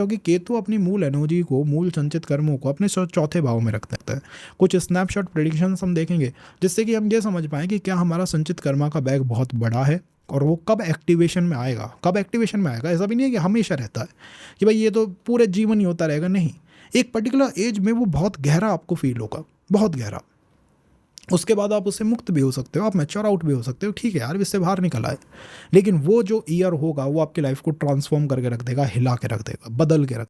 क्योंकि केतु अपनी मूल एनर्जी को, मूल संचित कर्मों को अपने चौथे भाव में रख सकता है। कुछ स्नैपशॉट प्रेडिक्शंस हम देखेंगे जिससे कि हम ये समझ पाएँ कि क्या हमारा संचित कर्मा का बैग बहुत बड़ा है और वो कब एक्टिवेशन में आएगा। कब एक्टिवेशन में आएगा, ऐसा भी नहीं है कि हमेशा रहता है कि भाई ये तो पूरे जीवन ही होता रहेगा, नहीं। एक पर्टिकुलर एज में वो बहुत गहरा आपको फील होगा, बहुत गहरा। उसके बाद आप उससे मुक्त भी हो सकते हो, आप मैच्योर आउट भी हो सकते हो, ठीक है यार इससे बाहर निकल आए। लेकिन वो जो ईयर होगा वो आपकी लाइफ को ट्रांसफॉर्म करके रख देगा, हिला के रख देगा, बदल के रख।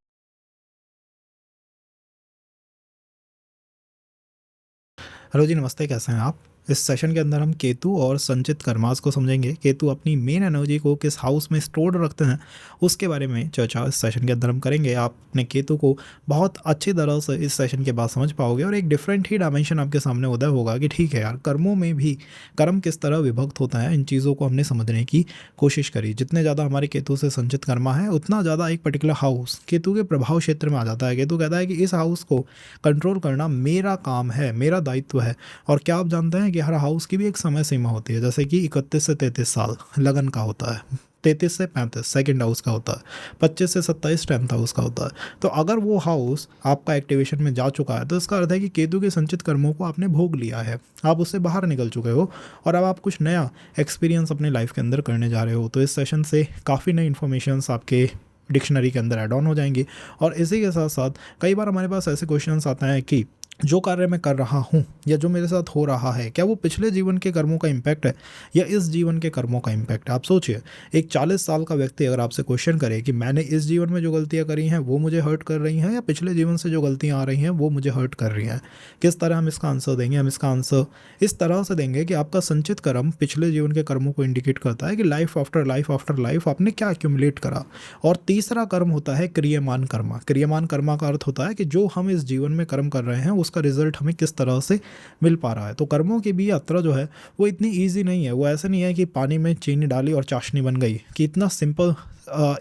हेलो जी, नमस्ते, कैसे हैं आप। इस सेशन के अंदर हम केतु और संचित कर्मास को समझेंगे। केतु अपनी मेन एनर्जी को किस हाउस में स्टोर्ड रखते हैं उसके बारे में चर्चा इस सेशन के अंदर हम करेंगे। आप अपने केतु को बहुत अच्छी तरह से इस सेशन के बाद समझ पाओगे और एक डिफरेंट ही डायमेंशन आपके सामने उदय होगा कि ठीक है यार, कर्मों में भी कर्म किस तरह विभक्त होता है। इन चीज़ों को हमने समझने की कोशिश करी। जितने ज़्यादा हमारे केतु से संचित कर्मा है उतना ज़्यादा एक पर्टिकुलर हाउस केतु के प्रभाव क्षेत्र में आ जाता है। केतु कहता है कि इस हाउस को कंट्रोल करना मेरा काम है, मेरा दायित्व है। और क्या आप जानते हैं कि हर हाउस की भी एक समय सीमा होती है, जैसे कि 31 से 33 साल लगन का होता है, 33 से 35 सेकंड हाउस का होता है, 25 से 27 टेंथ हाउस का होता है। तो अगर वो हाउस आपका एक्टिवेशन में जा चुका है तो इसका अर्थ है कि केतु के संचित कर्मों को आपने भोग लिया है, आप उससे बाहर निकल चुके हो और अब आप कुछ नया एक्सपीरियंस अपनी लाइफ के अंदर करने जा रहे हो। तो इस सेशन से काफ़ी नई इन्फॉर्मेशन आपके डिक्शनरी के अंदर ऐड ऑन हो जाएंगी। और इसी के साथ साथ कई बार हमारे पास ऐसे क्वेश्चंस आते हैं कि जो कार्य मैं कर रहा हूँ या जो मेरे साथ हो रहा है, क्या वो पिछले जीवन के कर्मों का इम्पैक्ट है या इस जीवन के कर्मों का इम्पैक्ट है। आप सोचिए, एक 40 साल का व्यक्ति अगर आपसे क्वेश्चन करे कि मैंने इस जीवन में जो गलतियाँ करी हैं वो मुझे हर्ट कर रही हैं या पिछले जीवन से जो गलतियाँ आ रही हैं वो मुझे हर्ट कर रही हैं, किस तरह हम इसका आंसर देंगे। हम इसका आंसर इस तरह से देंगे कि आपका संचित कर्म पिछले जीवन के कर्मों को इंडिकेट करता है कि life after life after life आपने क्या एक्यूमुलेट करा। और तीसरा कर्म होता है क्रियमान कर्मा। क्रियमान कर्मा का अर्थ होता है कि जो हम इस जीवन में कर्म कर रहे हैं उसका रिजल्ट हमें किस तरह से मिल पा रहा है। तो कर्मों की भी यात्रा जो है वो इतनी ईजी नहीं है। वो ऐसा नहीं है कि पानी में चीनी डाली और चाशनी बन गई, कि इतना सिंपल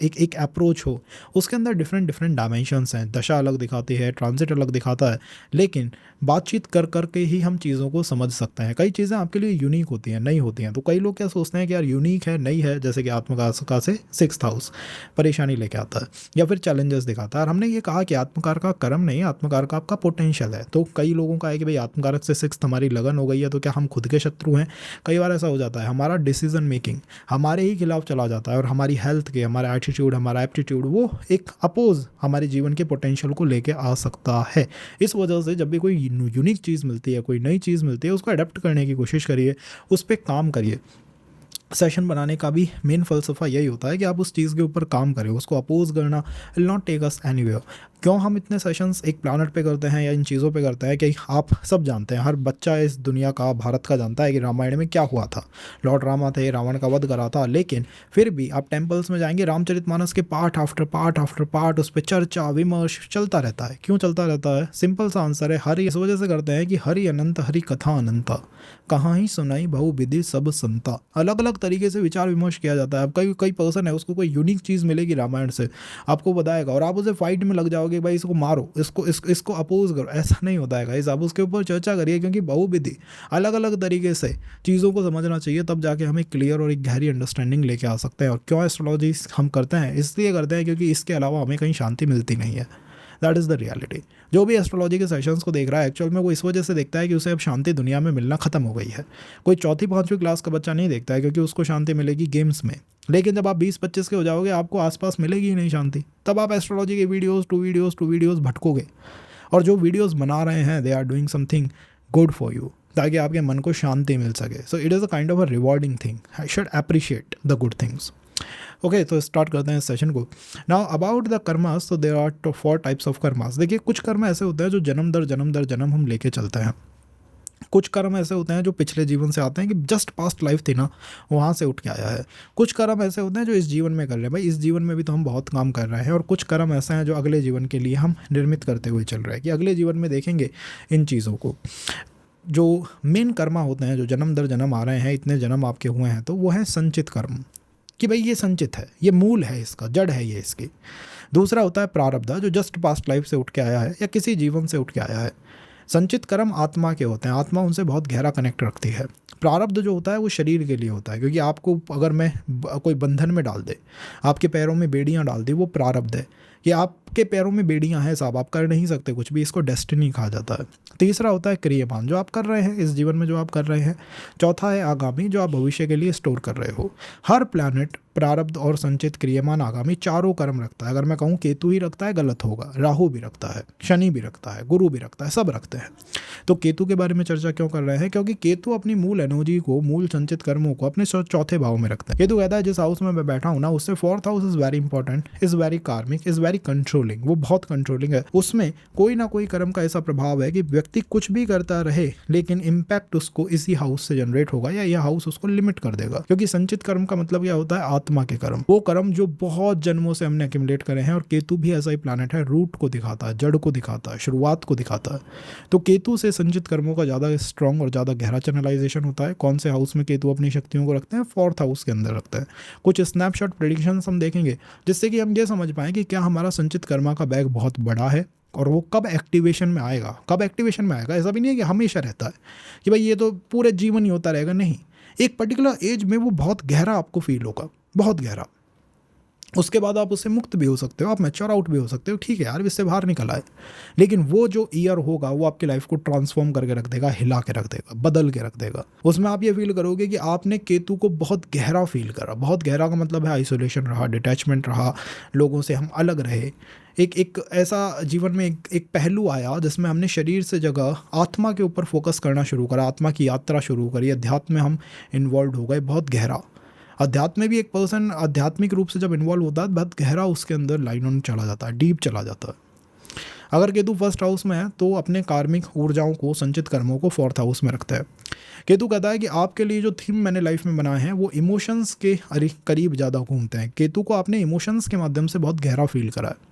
एक अप्रोच हो। उसके अंदर डिफरेंट डिफरेंट डायमेंशंस हैं, दशा अलग दिखाती है, ट्रांजिट अलग दिखाता है। लेकिन बातचीत कर कर के ही हम चीज़ों को समझ सकते हैं। कई चीज़ें आपके लिए यूनिक होती हैं, नई होती हैं। तो कई लोग क्या सोचते हैं कि यार यूनिक है, नई है, जैसे कि आत्मकार से 6th हाउस परेशानी लेके आता है या फिर चैलेंजेस दिखाता है। और हमने ये कहा कि आत्मकार का कर्म नहीं, आत्मकार का आपका पोटेंशियल है। तो कई लोगों का है कि भाई आत्मकारक से 6th हमारी लगन हो गई है तो क्या हम खुद के शत्रु हैं। कई बार ऐसा हो जाता है, हमारा डिसीजन मेकिंग हमारे ही खिलाफ चला जाता है और हमारी हेल्थ के, हमारा एटीट्यूड, हमारा एप्टीट्यूड वो एक अपोज हमारे जीवन के पोटेंशियल को लेके आ सकता है। इस वजह से जब भी कोई यूनिक चीज़ मिलती है, कोई नई चीज़ मिलती है, उसको अडेप्ट करने की कोशिश करिए, उस पर काम करिए। सेशन बनाने का भी मेन फ़लसफ़ा यही होता है कि आप उस चीज़ के ऊपर काम करें, उसको अपोज करना will not take us anywhere. क्यों हम इतने सेशंस एक प्लानट पे करते हैं या इन चीज़ों पे करते हैं कि आप सब जानते हैं, हर बच्चा इस दुनिया का, भारत का जानता है कि रामायण में क्या हुआ था। लॉर्ड रामा थे, रावण का वध करा था। लेकिन फिर भी आप टेम्पल्स में जाएंगे, रामचरितमानस के part after part after part उस पर चर्चा विमर्श चलता रहता है। क्यों चलता रहता है? सिंपल सा आंसर है, हरि इस वजह से करते हैं कि हरि अनंत, हरि कथा अनंता, कहाँ ही सुनाई बहु विधि सब संता। अलग अलग तरीके से विचार विमर्श किया जाता है। अब कई पर्सन है, उसको कोई यूनिक चीज़ मिलेगी रामायण से, आपको बताएगा और आप उसे फाइट में लग जाओगे, भाई इसको मारो, इसको अपोज करो। ऐसा नहीं होता है गाइस, आप उसके ऊपर चर्चा करिए, क्योंकि बहुविधि अलग अलग तरीके से चीज़ों को समझना चाहिए, तब जाके हमें क्लियर और एक गहरी अंडरस्टैंडिंग लेके आ सकते हैं। और क्यों एस्ट्रोलॉजी हम करते हैं? इसलिए करते हैं क्योंकि इसके अलावा हमें कहीं शांति मिलती नहीं है। That is the reality. जो भी एस्ट्रोलॉजी के सेशंस को देख रहा है एक्चुअल में वो इस वजह से देखता है कि उसे अब शांति दुनिया में मिलना ख़त्म हो गई है। कोई 4th-5वीं क्लास का बच्चा नहीं देखता है, क्योंकि उसको शांति मिलेगी गेम्स में। लेकिन जब आप 20-25 के हो जाओगे आपको आसपास मिलेगी ही नहीं शांति। तब आप एस्ट्रोलॉजी के वीडियोज़ भटकोगे। और जो वीडियोज़ बना रहे हैं they are doing something good for you, ताकि आपके मन को शांति मिल सके। So it is a kind of a rewarding thing. I should appreciate the good things. Okay, तो स्टार्ट करते हैं इस सेशन को। नाउ अबाउट द कर्मास, तो there are 4 types of karmas. देखिए, कुछ कर्म ऐसे होते हैं जो जन्म दर जन्म हम लेके चलते हैं। कुछ कर्म ऐसे होते हैं जो पिछले जीवन से आते हैं, कि जस्ट पास्ट लाइफ थी ना, वहाँ से उठ के आया है। कुछ कर्म ऐसे होते हैं जो इस जीवन में कर रहे हैं, भाई इस जीवन में भी तो हम बहुत काम कर रहे हैं। और कुछ कर्म ऐसे हैं जो अगले जीवन के लिए हम निर्मित करते हुए चल रहे हैं, कि अगले जीवन में देखेंगे इन चीज़ों को। जो मेन कर्मा होते हैं जो जन्म दर जन्म आ रहे हैं, इतने जन्म आपके हुए हैं, तो वो है संचित कर्म, कि भाई ये संचित है, ये मूल है, इसका जड़ है ये इसकी। दूसरा होता है प्रारब्ध, जो जस्ट पास्ट लाइफ से उठ के आया है या किसी जीवन से उठ के आया है। संचित कर्म आत्मा के होते हैं, आत्मा उनसे बहुत गहरा कनेक्ट रखती है। प्रारब्ध जो होता है वो शरीर के लिए होता है, क्योंकि आपको अगर मैं कोई बंधन में डाल दे, आपके पैरों में बेड़ियां डाल दी, वो प्रारब्ध है कि आपके पैरों में बेड़ियां हैं साहब, आप कर नहीं सकते कुछ भी, इसको डेस्टिनी कहा जाता है। तीसरा होता है क्रियमान, जो आप कर रहे हैं इस जीवन में, जो आप कर रहे हैं। चौथा है आगामी, जो आप भविष्य के लिए स्टोर कर रहे हो। हर प्लैनेट प्रारब्ध और संचित, क्रियमान, आगामी चारों कर्म रखता है। अगर मैं कहूँ केतु ही रखता है गलत होगा, राहु भी रखता है, शनि भी रखता है, गुरु भी रखता है, सब रखते हैं। तो केतु के बारे में चर्चा क्यों कर रहे हैं? क्योंकि केतु अपनी मूल एनर्जी को, मूल संचित कर्मों को अपने चौथे भाव में रखता है। केतु कहता है जिस हाउस में मैं बैठा हूँ ना, उससे fourth house is very important, is very कार्मिक, इज वेरी कंट्रोलिंग। वो बहुत कंट्रोलिंग है, उसमें कोई ना कोई कर्म का ऐसा प्रभाव है कि व्यक्ति कुछ भी करता रहे लेकिन इम्पैक्ट उसको इसी हाउस से जनरेट होगा, या यह हाउस उसको लिमिट कर देगा। क्योंकि संचित कर्म का मतलब क्या होता है? आत्मा के कर्म, वो कर्म जो बहुत जन्मों से हमने एक्यूमुलेट करे हैं। और केतु भी ऐसा ही प्लैनेट है, रूट को दिखाता है, जड़ को दिखाता है, शुरुआत को दिखाता है। तो केतु से संचित कर्मों का ज़्यादा स्ट्रॉन्ग और ज़्यादा गहरा चैनलाइजेशन होता है। कौन से हाउस में केतु अपनी शक्तियों को रखते हैं? फोर्थ हाउस के अंदर रखते हैं। कुछ स्नैपशॉट प्रेडिक्शंस हम देखेंगे जिससे कि हम ये समझ पाएँ कि क्या हमारा संचित कर्मा का बैग बहुत बड़ा है और वो कब एक्टिवेशन में आएगा। कब एक्टिवेशन में आएगा? ऐसा भी नहीं है कि हमेशा रहता है कि भाई ये तो पूरे जीवन ही होता रहेगा, नहीं। एक पर्टिकुलर एज में वो बहुत गहरा आपको फील होगा, बहुत गहरा। उसके बाद आप उससे मुक्त भी हो सकते हो, आप मैच्योर आउट भी हो सकते हो, ठीक है यार इससे बाहर निकल आए। लेकिन वो जो ईयर होगा वो आपकी लाइफ को ट्रांसफॉर्म करके रख देगा, हिला के रख देगा, बदल के रख देगा। उसमें आप ये फील करोगे कि आपने केतु को बहुत गहरा फील करा। बहुत गहरा का मतलब है आइसोलेशन रहा, डिटैचमेंट रहा, लोगों से हम अलग रहे। एक ऐसा जीवन में एक पहलू आया जिसमें हमने शरीर से जगह आत्मा के ऊपर फोकस करना शुरू करा, आत्मा की यात्रा शुरू करी, अध्यात्म में हम इन्वॉल्व हो गए बहुत गहरा। अध्यात्म में भी एक पर्सन आध्यात्मिक रूप से जब इन्वॉल्व होता है बहुत गहरा उसके अंदर लाइन ऑन चला जाता है, डीप चला जाता है। अगर केतु फर्स्ट हाउस में है तो अपने कार्मिक ऊर्जाओं को, संचित कर्मों को फोर्थ हाउस में रखता है। केतु कहता है कि आपके लिए जो थीम मैंने लाइफ में बनाए हैं वो इमोशंस के करीब ज़्यादा घूमते हैं। केतु को आपने इमोशंस के माध्यम से बहुत गहरा फील करा है।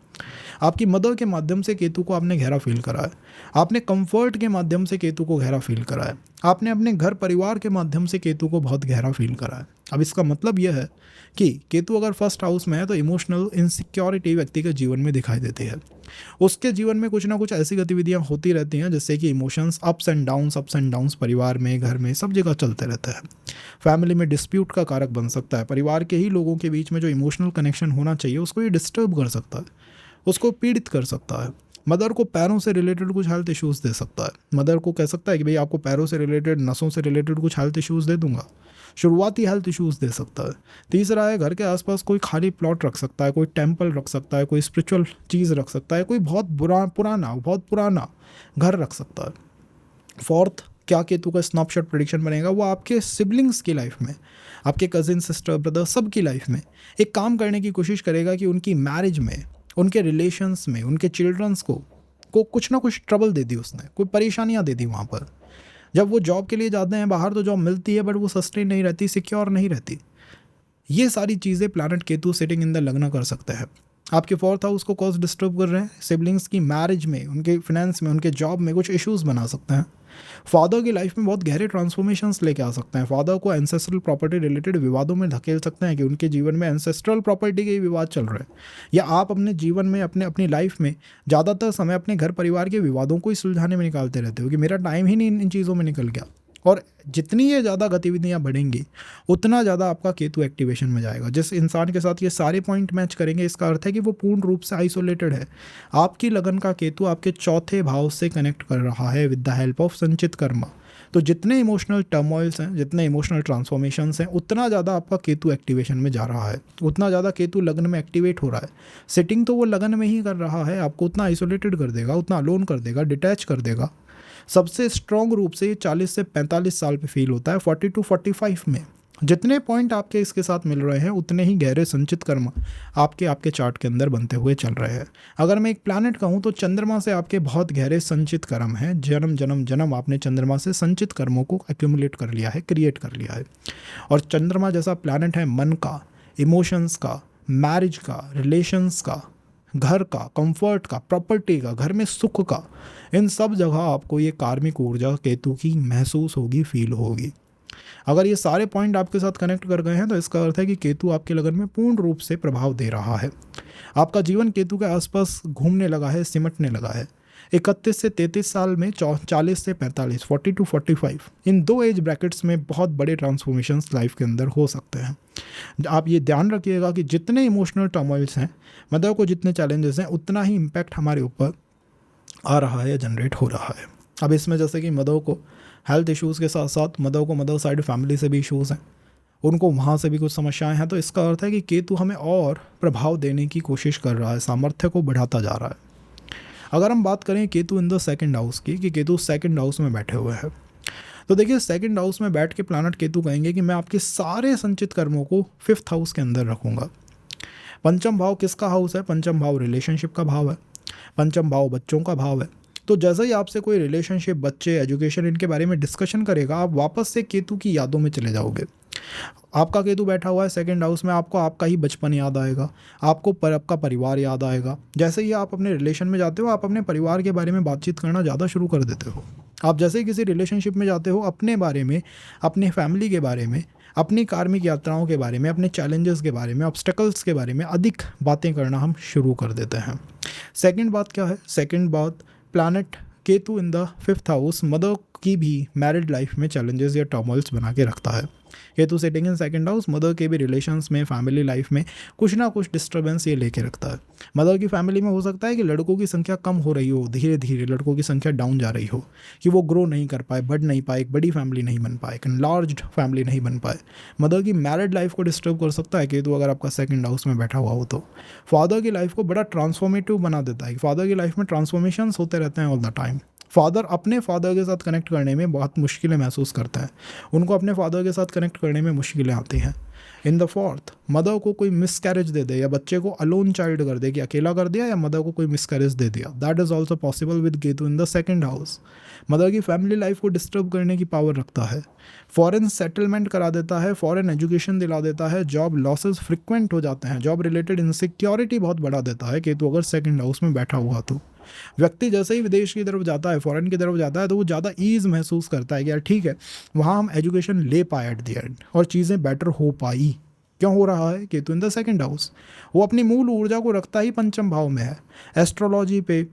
आपकी मदर के माध्यम से केतु को आपने गहरा फील करा है। आपने कंफर्ट के माध्यम से केतु को गहरा फील करा है। आपने अपने घर परिवार के माध्यम से केतु को बहुत गहरा फील करा है। अब इसका मतलब यह है कि केतु अगर फर्स्ट हाउस में है तो इमोशनल इनसिक्योरिटी व्यक्ति के जीवन में दिखाई देती है। उसके जीवन में कुछ ना कुछ ऐसी गतिविधियां होती रहती हैं जिससे कि इमोशंस अप्स एंड डाउन्स परिवार में, घर में, सब जगह चलते रहते हैं। फैमिली में डिस्प्यूट का कारक बन सकता है। परिवार के ही लोगों के बीच में जो इमोशनल कनेक्शन होना चाहिए उसको ये डिस्टर्ब कर सकता है, उसको पीड़ित कर सकता है। मदर को पैरों से रिलेटेड कुछ हेल्थ इश्यूज़ दे सकता है। मदर को कह सकता है कि भाई आपको पैरों से रिलेटेड, नसों से रिलेटेड कुछ हेल्थ इश्यूज़ दे दूंगा, शुरुआती हेल्थ इश्यूज़ दे सकता है। तीसरा है घर के आसपास कोई खाली प्लॉट रख सकता है, कोई टेम्पल रख सकता है, कोई स्पिरिचुअल चीज़ रख सकता है, कोई बहुत बहुत पुराना घर रख सकता है। फोर्थ क्या केतु का स्नैपशॉट प्रेडिक्शन बनेगा? वो आपके सिबलिंग्स की लाइफ में, आपके कजिन, सिस्टर, ब्रदर, सब की लाइफ में एक काम करने की कोशिश करेगा कि उनकी मैरिज में, उनके रिलेशंस में, उनके चिल्ड्रंस को कुछ ना कुछ ट्रबल दे दी उसने, कोई परेशानियां दे दी वहाँ पर। जब वो जॉब के लिए जाते हैं बाहर तो जॉब मिलती है बट वो सस्टेन नहीं रहती, सिक्योर नहीं रहती। ये सारी चीज़ें planet Ketu sitting in the लग्न कर सकते हैं। आपके फोर्थ हाउस को कॉज डिस्टर्ब कर रहे हैं, सिबलिंग्स की मैरिज में, उनके फिनेंस में, उनके जॉब में कुछ इश्यूज़ बना सकते हैं। फादर की लाइफ में बहुत गहरे ट्रांसफॉर्मेशंस लेके आ सकते हैं। फादर को एंसेस्ट्रल प्रॉपर्टी रिलेटेड विवादों में धकेल सकते हैं कि उनके जीवन में एंसेस्ट्रल प्रॉपर्टी के विवाद चल रहे हैं। या आप अपने जीवन में, अपनी लाइफ में ज़्यादातर समय अपने घर परिवार के विवादों को ही सुलझाने में निकालते रहते हो कि मेरा टाइम ही नहीं इन चीज़ों में निकल गया। और जितनी ये ज़्यादा गतिविधियाँ बढ़ेंगी उतना ज़्यादा आपका केतु एक्टिवेशन में जाएगा। जिस इंसान के साथ ये सारे पॉइंट मैच करेंगे इसका अर्थ है कि वो पूर्ण रूप से आइसोलेटेड है। आपकी लगन का केतु आपके चौथे भाव से कनेक्ट कर रहा है विद द हेल्प ऑफ संचित कर्मा। तो जितने इमोशनल टर्मोइल्स हैं, जितने इमोशनल ट्रांसफॉर्मेशंस हैं, उतना ज़्यादा आपका केतु एक्टिवेशन में जा रहा है, उतना ज़्यादा केतु लगन में एक्टिवेट हो रहा है। सिटिंग तो वो लगन में ही कर रहा है, आपको उतना आइसोलेटेड कर देगा, उतना अलोन कर देगा, डिटैच कर देगा। सबसे स्ट्रॉन्ग रूप से 40 से 45 साल पे फील होता है, 40 to 45 में। जितने पॉइंट आपके इसके साथ मिल रहे हैं उतने ही गहरे संचित कर्म आपके चार्ट के अंदर बनते हुए चल रहे हैं। अगर मैं एक प्लैनेट कहूँ तो चंद्रमा से आपके बहुत गहरे संचित कर्म हैं। जन्म आपने चंद्रमा से संचित कर्मों को एक्यूमुलेट कर लिया है, क्रिएट कर लिया है। और चंद्रमा जैसा प्लैनेट है मन का, इमोशंस का, मैरिज का, रिलेशंस का, घर का, कंफर्ट का, प्रॉपर्टी का, घर में सुख का, इन सब जगह आपको ये कार्मिक ऊर्जा केतु की महसूस होगी, फील होगी। अगर ये सारे पॉइंट आपके साथ कनेक्ट कर गए हैं तो इसका अर्थ है कि केतु आपके लगन में पूर्ण रूप से प्रभाव दे रहा है। आपका जीवन केतु के आसपास घूमने लगा है, सिमटने लगा है। 31 से 33 साल में 40 से 45, 40 टू 45, इन 2 एज ब्रैकेट्स में बहुत बड़े ट्रांसफॉर्मेशंस लाइफ के अंदर हो सकते हैं। आप ये ध्यान रखिएगा कि जितने इमोशनल टर्मोइल्स हैं, मदर को जितने चैलेंजेस हैं, उतना ही इम्पैक्ट हमारे ऊपर आ रहा है या जनरेट हो रहा है। अब इसमें जैसे कि मदर को हेल्थ इश्यूज़ के साथ साथ मदर को मदर साइड फैमिली से भी इश्यूज़ हैं, उनको वहाँ से भी कुछ समस्याएं हैं, तो इसका अर्थ है कि केतु हमें और प्रभाव देने की कोशिश कर रहा है, सामर्थ्य को बढ़ाता जा रहा है। अगर हम बात करें Ketu in the second house की, कि केतु सेकंड हाउस में बैठे हुए हैं, तो देखिए सेकंड हाउस में बैठ के प्लानट केतु कहेंगे कि मैं आपके सारे संचित कर्मों को 5th हाउस के अंदर रखूँगा। पंचम भाव किसका हाउस है? पंचम भाव रिलेशनशिप का भाव है, पंचम भाव बच्चों का भाव है। तो जैसे ही आपसे कोई रिलेशनशिप, बच्चे, एजुकेशन, इनके बारे में डिस्कशन करेगा, आप वापस से केतु की यादों में चले जाओगे। आपका केतु बैठा हुआ है सेकंड हाउस में, आपको आपका ही बचपन याद आएगा, आपको आपका परिवार याद आएगा। जैसे ही आप अपने रिलेशन में जाते हो, आप अपने परिवार के बारे में बातचीत करना ज़्यादा शुरू कर देते हो। आप जैसे ही किसी रिलेशनशिप में जाते हो, अपने बारे में, अपने फैमिली के बारे में, अपनी कार्मिक यात्राओं के बारे में, अपने चैलेंजेस के बारे में, ऑब्स्टेकल्स के बारे में अधिक बातें करना हम शुरू कर देते हैं। सेकंड बात क्या है? सेकंड बात, planet Ketu in the 5th house mother की भी मैरिड लाइफ में चैलेंजेस या टर्मोइल्स बना के रखता है। Ketu setting in second house mother के भी रिलेशंस में, फैमिली लाइफ में कुछ ना कुछ डिस्टर्बेंस ये लेके रखता है। मदर की फैमिली में हो सकता है कि लड़कों की संख्या कम हो रही हो, धीरे धीरे लड़कों की संख्या डाउन जा रही हो, कि वो ग्रो नहीं कर पाए, बढ़ नहीं पाए, एक बड़ी फैमिली नहीं बन पाए, एक लार्ज फैमिली नहीं बन पाए। मदर की मैरिड लाइफ को डिस्टर्ब कर सकता है केतु अगर आपका सेकंड हाउस में बैठा हुआ हो तो। फादर की लाइफ को बड़ा ट्रांसफॉर्मेटिव बना देता है। फादर की लाइफ में ट्रांसफॉर्मेशंस होते रहते हैं ऑल द टाइम। फादर अपने फादर के साथ कनेक्ट करने में बहुत मुश्किलें महसूस करते हैं, उनको अपने फादर के साथ कनेक्ट करने में मुश्किलें आती हैं। इन द 4th, मदर को कोई मिसकैरेज दे दे या बच्चे को अलोन चाइल्ड कर दे, कि अकेला कर दिया, या मदर को कोई मिसकैरेज दे दिया, that is also possible with Ketu in the second house. Mother की फैमिली लाइफ को डिस्टर्ब करने की पावर रखता है। फॉरेन सेटलमेंट करा देता है, फॉरेन एजुकेशन दिला देता है, जॉब लॉसेस फ्रिक्वेंट हो जाते हैं, जॉब रिलेटेड इनसिक्योरिटी बहुत बढ़ा देता है केतु अगर सेकंड हाउस में बैठा हुआ तो। व्यक्ति जैसे ही विदेश की तरफ जाता है, फॉरेन की तरफ जाता है, तो वो ज़्यादा ईज महसूस करता है कि यार ठीक है, वहाँ हम एजुकेशन ले पाए एट द एंड और चीज़ें बेटर हो पाई। क्यों हो रहा है? Ketu in the second house. वो अपनी मूल ऊर्जा को रखता ही पंचम भाव में है। एस्ट्रोलॉजी पे,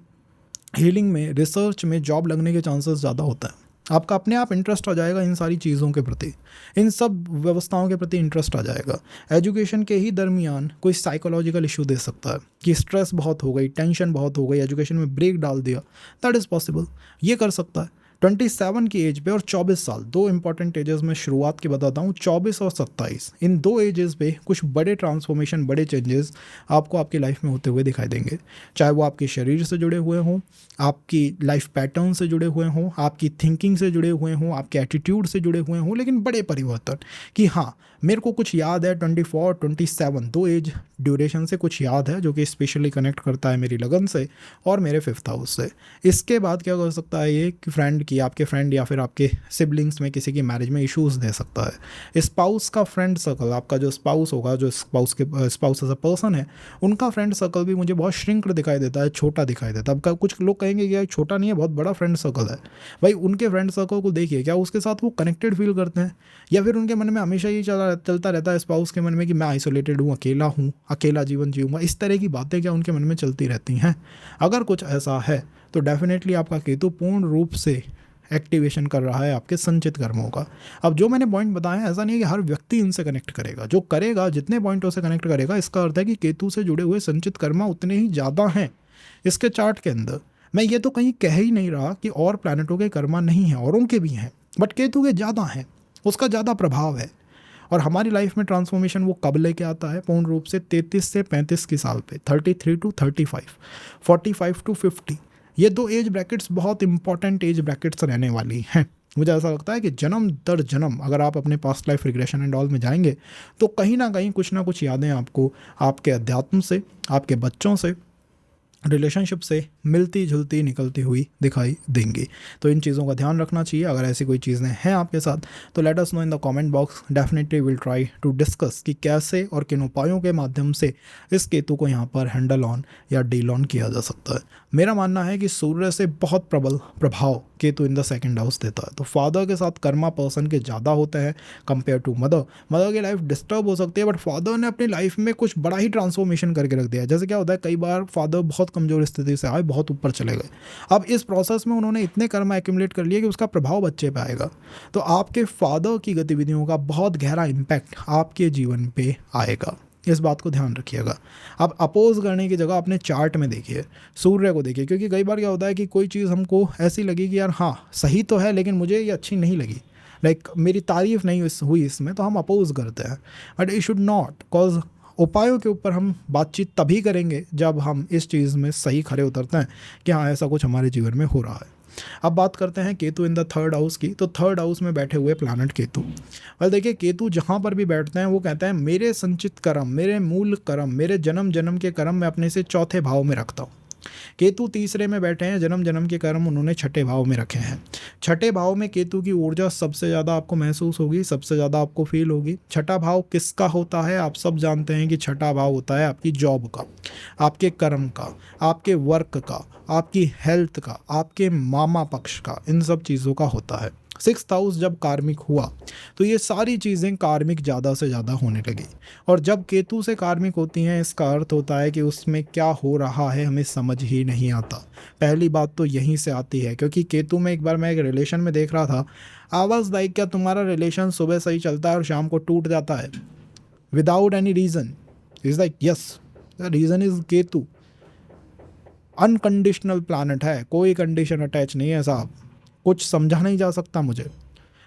हीलिंग में, रिसर्च में जॉब लगने के चांसेस ज़्यादा होता है। आपका अपने आप इंटरेस्ट आ जाएगा इन सारी चीज़ों के प्रति, इन सब व्यवस्थाओं के प्रति इंटरेस्ट आ जाएगा। एजुकेशन के ही दरमियान कोई साइकोलॉजिकल इशू दे सकता है कि स्ट्रेस बहुत हो गई, टेंशन बहुत हो गई, एजुकेशन में ब्रेक डाल दिया, दैट इज़ पॉसिबल, ये कर सकता है। 27 की एज पे और 24 साल, 2 इंपॉर्टेंट एजेस में शुरुआत की बताता हूँ, 24 और 27, इन 2 एजेस पे कुछ बड़े ट्रांसफॉर्मेशन, बड़े चेंजेस आपको आपकी लाइफ में होते हुए दिखाई देंगे। चाहे वो आपके शरीर से जुड़े हुए हों, आपकी लाइफ पैटर्न से जुड़े हुए हों, आपकी थिंकिंग से जुड़े हुए हों, आपके एटीट्यूड से जुड़े हुए हों, लेकिन बड़े परिवर्तन कि हाँ मेरे को कुछ याद है 24, 27, 2 एज ड्यूरेशन से कुछ याद है, जो कि स्पेशली कनेक्ट करता है मेरी लगन से और मेरे 5th हाउस से। इसके बाद क्या कर सकता है ये कि फ्रेंड की, आपके फ्रेंड या फिर आपके सिबलिंग्स में किसी की मैरिज में इश्यूज़ दे सकता है। स्पाउस का फ्रेंड सर्कल, आपका जो स्पाउस होगा, जो स्पाउस एज अ पर्सन है, उनका फ्रेंड सर्कल भी मुझे बहुत श्रिंक्ड दिखाई देता है, छोटा दिखाई देता है। अब कुछ लोग कहेंगे कि छोटा नहीं है, बहुत बड़ा फ्रेंड सर्कल है। भाई उनके फ्रेंड सर्कल को देखिए, क्या उसके साथ वो कनेक्टेड फील करते हैं, या फिर उनके मन में हमेशा ये चलता रहता है स्पाउस के मन में कि मैं आइसोलेटेड हूँ, अकेला जीवन जीऊँगा। इस तरह की बातें क्या उनके मन में चलती रहती हैं? अगर कुछ ऐसा है तो डेफिनेटली आपका केतु पूर्ण रूप से एक्टिवेशन कर रहा है आपके संचित कर्मों का। अब जो मैंने पॉइंट बताए हैं, ऐसा नहीं है कि हर व्यक्ति इनसे कनेक्ट करेगा। जो करेगा, जितने पॉइंटों से कनेक्ट करेगा, इसका अर्थ है कि केतु से जुड़े हुए संचित कर्म उतने ही ज़्यादा हैं इसके चार्ट के अंदर। मैं ये तो कहीं कह ही नहीं रहा कि और प्लैनेटों के कर्मा नहीं हैं, औरों के भी हैं, बट केतु के ज़्यादा हैं, उसका ज़्यादा प्रभाव है। और हमारी लाइफ में ट्रांसफॉर्मेशन वो कब लेके आता है? पूर्ण रूप से 33 से 35 की साल पे, 33 टू 35, 45 टू 50, ये 2 एज ब्रैकेट्स बहुत इंपॉर्टेंट एज ब्रैकेट्स रहने वाली हैं। मुझे ऐसा लगता है कि जन्म दर जन्म अगर आप अपने past life regression and all में जाएंगे तो कहीं ना कहीं कुछ ना कुछ यादें आपको आपके अध्यात्म से, आपके बच्चों से, रिलेशनशिप से मिलती जुलती निकलती हुई दिखाई देंगी। तो इन चीज़ों का ध्यान रखना चाहिए। अगर ऐसी कोई चीज़ें हैं आपके साथ तो let us know in the comment box. Definitely will try to discuss कि कैसे और किन उपायों के माध्यम से इस केतु को यहाँ पर हैंडल ऑन या डील ऑन किया जा सकता है। मेरा मानना है कि सूर्य से बहुत प्रबल प्रभाव Ketu in the second house देता है। तो फादर के साथ कर्मा पर्सन के ज़्यादा होते हैं कंपेयर टू मदर। मदर की लाइफ डिस्टर्ब हो सकती है, बट फादर ने अपनी लाइफ में कुछ बड़ा ही ट्रांसफॉर्मेशन करके रख दिया है। जैसे क्या होता है, कई बार फादर बहुत कमज़ोर स्थिति से आए, बहुत ऊपर चले गए, अब इस प्रोसेस में उन्होंने इतने कर्मा एक्यूमुलेट कर लिए कि उसका प्रभाव बच्चे पे आएगा। तो आपके फादर की गतिविधियों का बहुत गहरा इम्पैक्ट आपके जीवन पे आएगा, इस बात को ध्यान रखिएगा। आप अपोज करने की जगह अपने चार्ट में देखिए, सूर्य को देखिए, क्योंकि कई बार क्या होता है कि कोई चीज़ हमको ऐसी लगी कि यार हाँ सही तो है, लेकिन मुझे ये अच्छी नहीं लगी, लाइक मेरी तारीफ नहीं हुई इसमें, तो हम अपोज करते हैं। But it should not, cause उपायों के ऊपर हम बातचीत तभी करेंगे जब हम इस चीज़ में सही खरे उतरते हैं कि हाँ ऐसा कुछ हमारे जीवन में हो रहा है। अब बात करते हैं Ketu in the third house की। तो थर्ड हाउस में बैठे हुए प्लैनेट केतु, और देखिए केतु जहाँ पर भी बैठते हैं वो कहते हैं मेरे संचित कर्म, मेरे मूल कर्म, मेरे जन्म जन्म के कर्म मैं अपने से चौथे भाव में रखता हूँ। केतु तीसरे में बैठे हैं, जन्म जन्म के कर्म उन्होंने छठे भाव में रखे हैं। छठे भाव में केतु की ऊर्जा सबसे ज़्यादा आपको महसूस होगी, सबसे ज़्यादा आपको फील होगी। छठा भाव किसका होता है, आप सब जानते हैं कि छठा भाव होता है आपकी जॉब का, आपके कर्म का, आपके वर्क का, आपकी हेल्थ का, आपके मामा पक्ष का, इन सब चीज़ों का होता है। सिक्स्थ हाउस जब कार्मिक हुआ तो ये सारी चीज़ें कार्मिक ज़्यादा से ज़्यादा होने लगी, और जब केतु से कार्मिक होती हैं इसका अर्थ होता है कि उसमें क्या हो रहा है हमें समझ ही नहीं आता। पहली बात तो यहीं से आती है, क्योंकि केतु में एक बार मैं एक रिलेशन में देख रहा था, आवाज़ लाइक क्या तुम्हारा रिलेशन सुबह सही चलता है और शाम को टूट जाता है without any reason. Is like yes, the reason is Ketu. Unconditional planet है, कोई कंडीशन अटैच नहीं है साहब, कुछ समझा नहीं जा सकता मुझे।